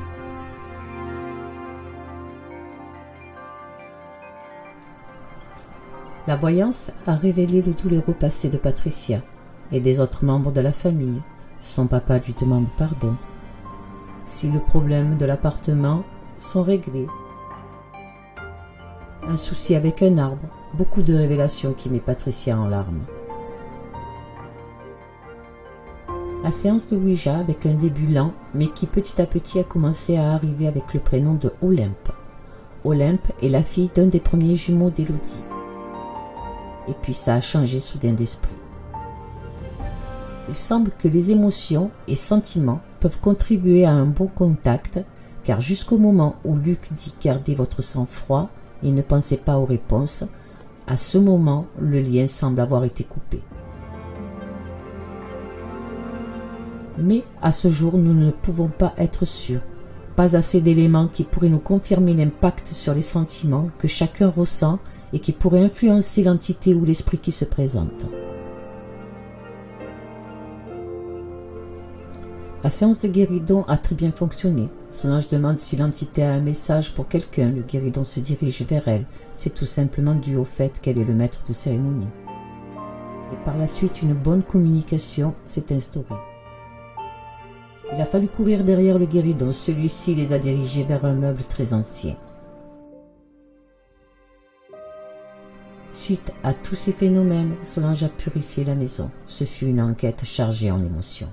La voyance a révélé le douloureux passé de Patricia et des autres membres de la famille. Son papa lui demande pardon. Si le problème de l'appartement sont réglés. Un souci avec un arbre, beaucoup de révélations qui met Patricia en larmes. La séance de Ouija avec un début lent, mais qui petit à petit a commencé à arriver avec le prénom de Olympe. Olympe est la fille d'un des premiers jumeaux d'Elodie. Et puis ça a changé soudain d'esprit. Il semble que les émotions et sentiments peuvent contribuer à un bon contact, car jusqu'au moment où Luc dit « gardez votre sang-froid » et ne pensez pas aux réponses, à ce moment, le lien semble avoir été coupé. Mais à ce jour, nous ne pouvons pas être sûrs. Pas assez d'éléments qui pourraient nous confirmer l'impact sur les sentiments que chacun ressent et qui pourraient influencer l'entité ou l'esprit qui se présente. La séance de guéridon a très bien fonctionné. Solange demande si l'entité a un message pour quelqu'un. Le guéridon se dirige vers elle. C'est tout simplement dû au fait qu'elle est le maître de cérémonie. Et par la suite, une bonne communication s'est instaurée. Il a fallu courir derrière le guéridon. Celui-ci les a dirigés vers un meuble très ancien. Suite à tous ces phénomènes, Solange a purifié la maison. Ce fut une enquête chargée en émotions.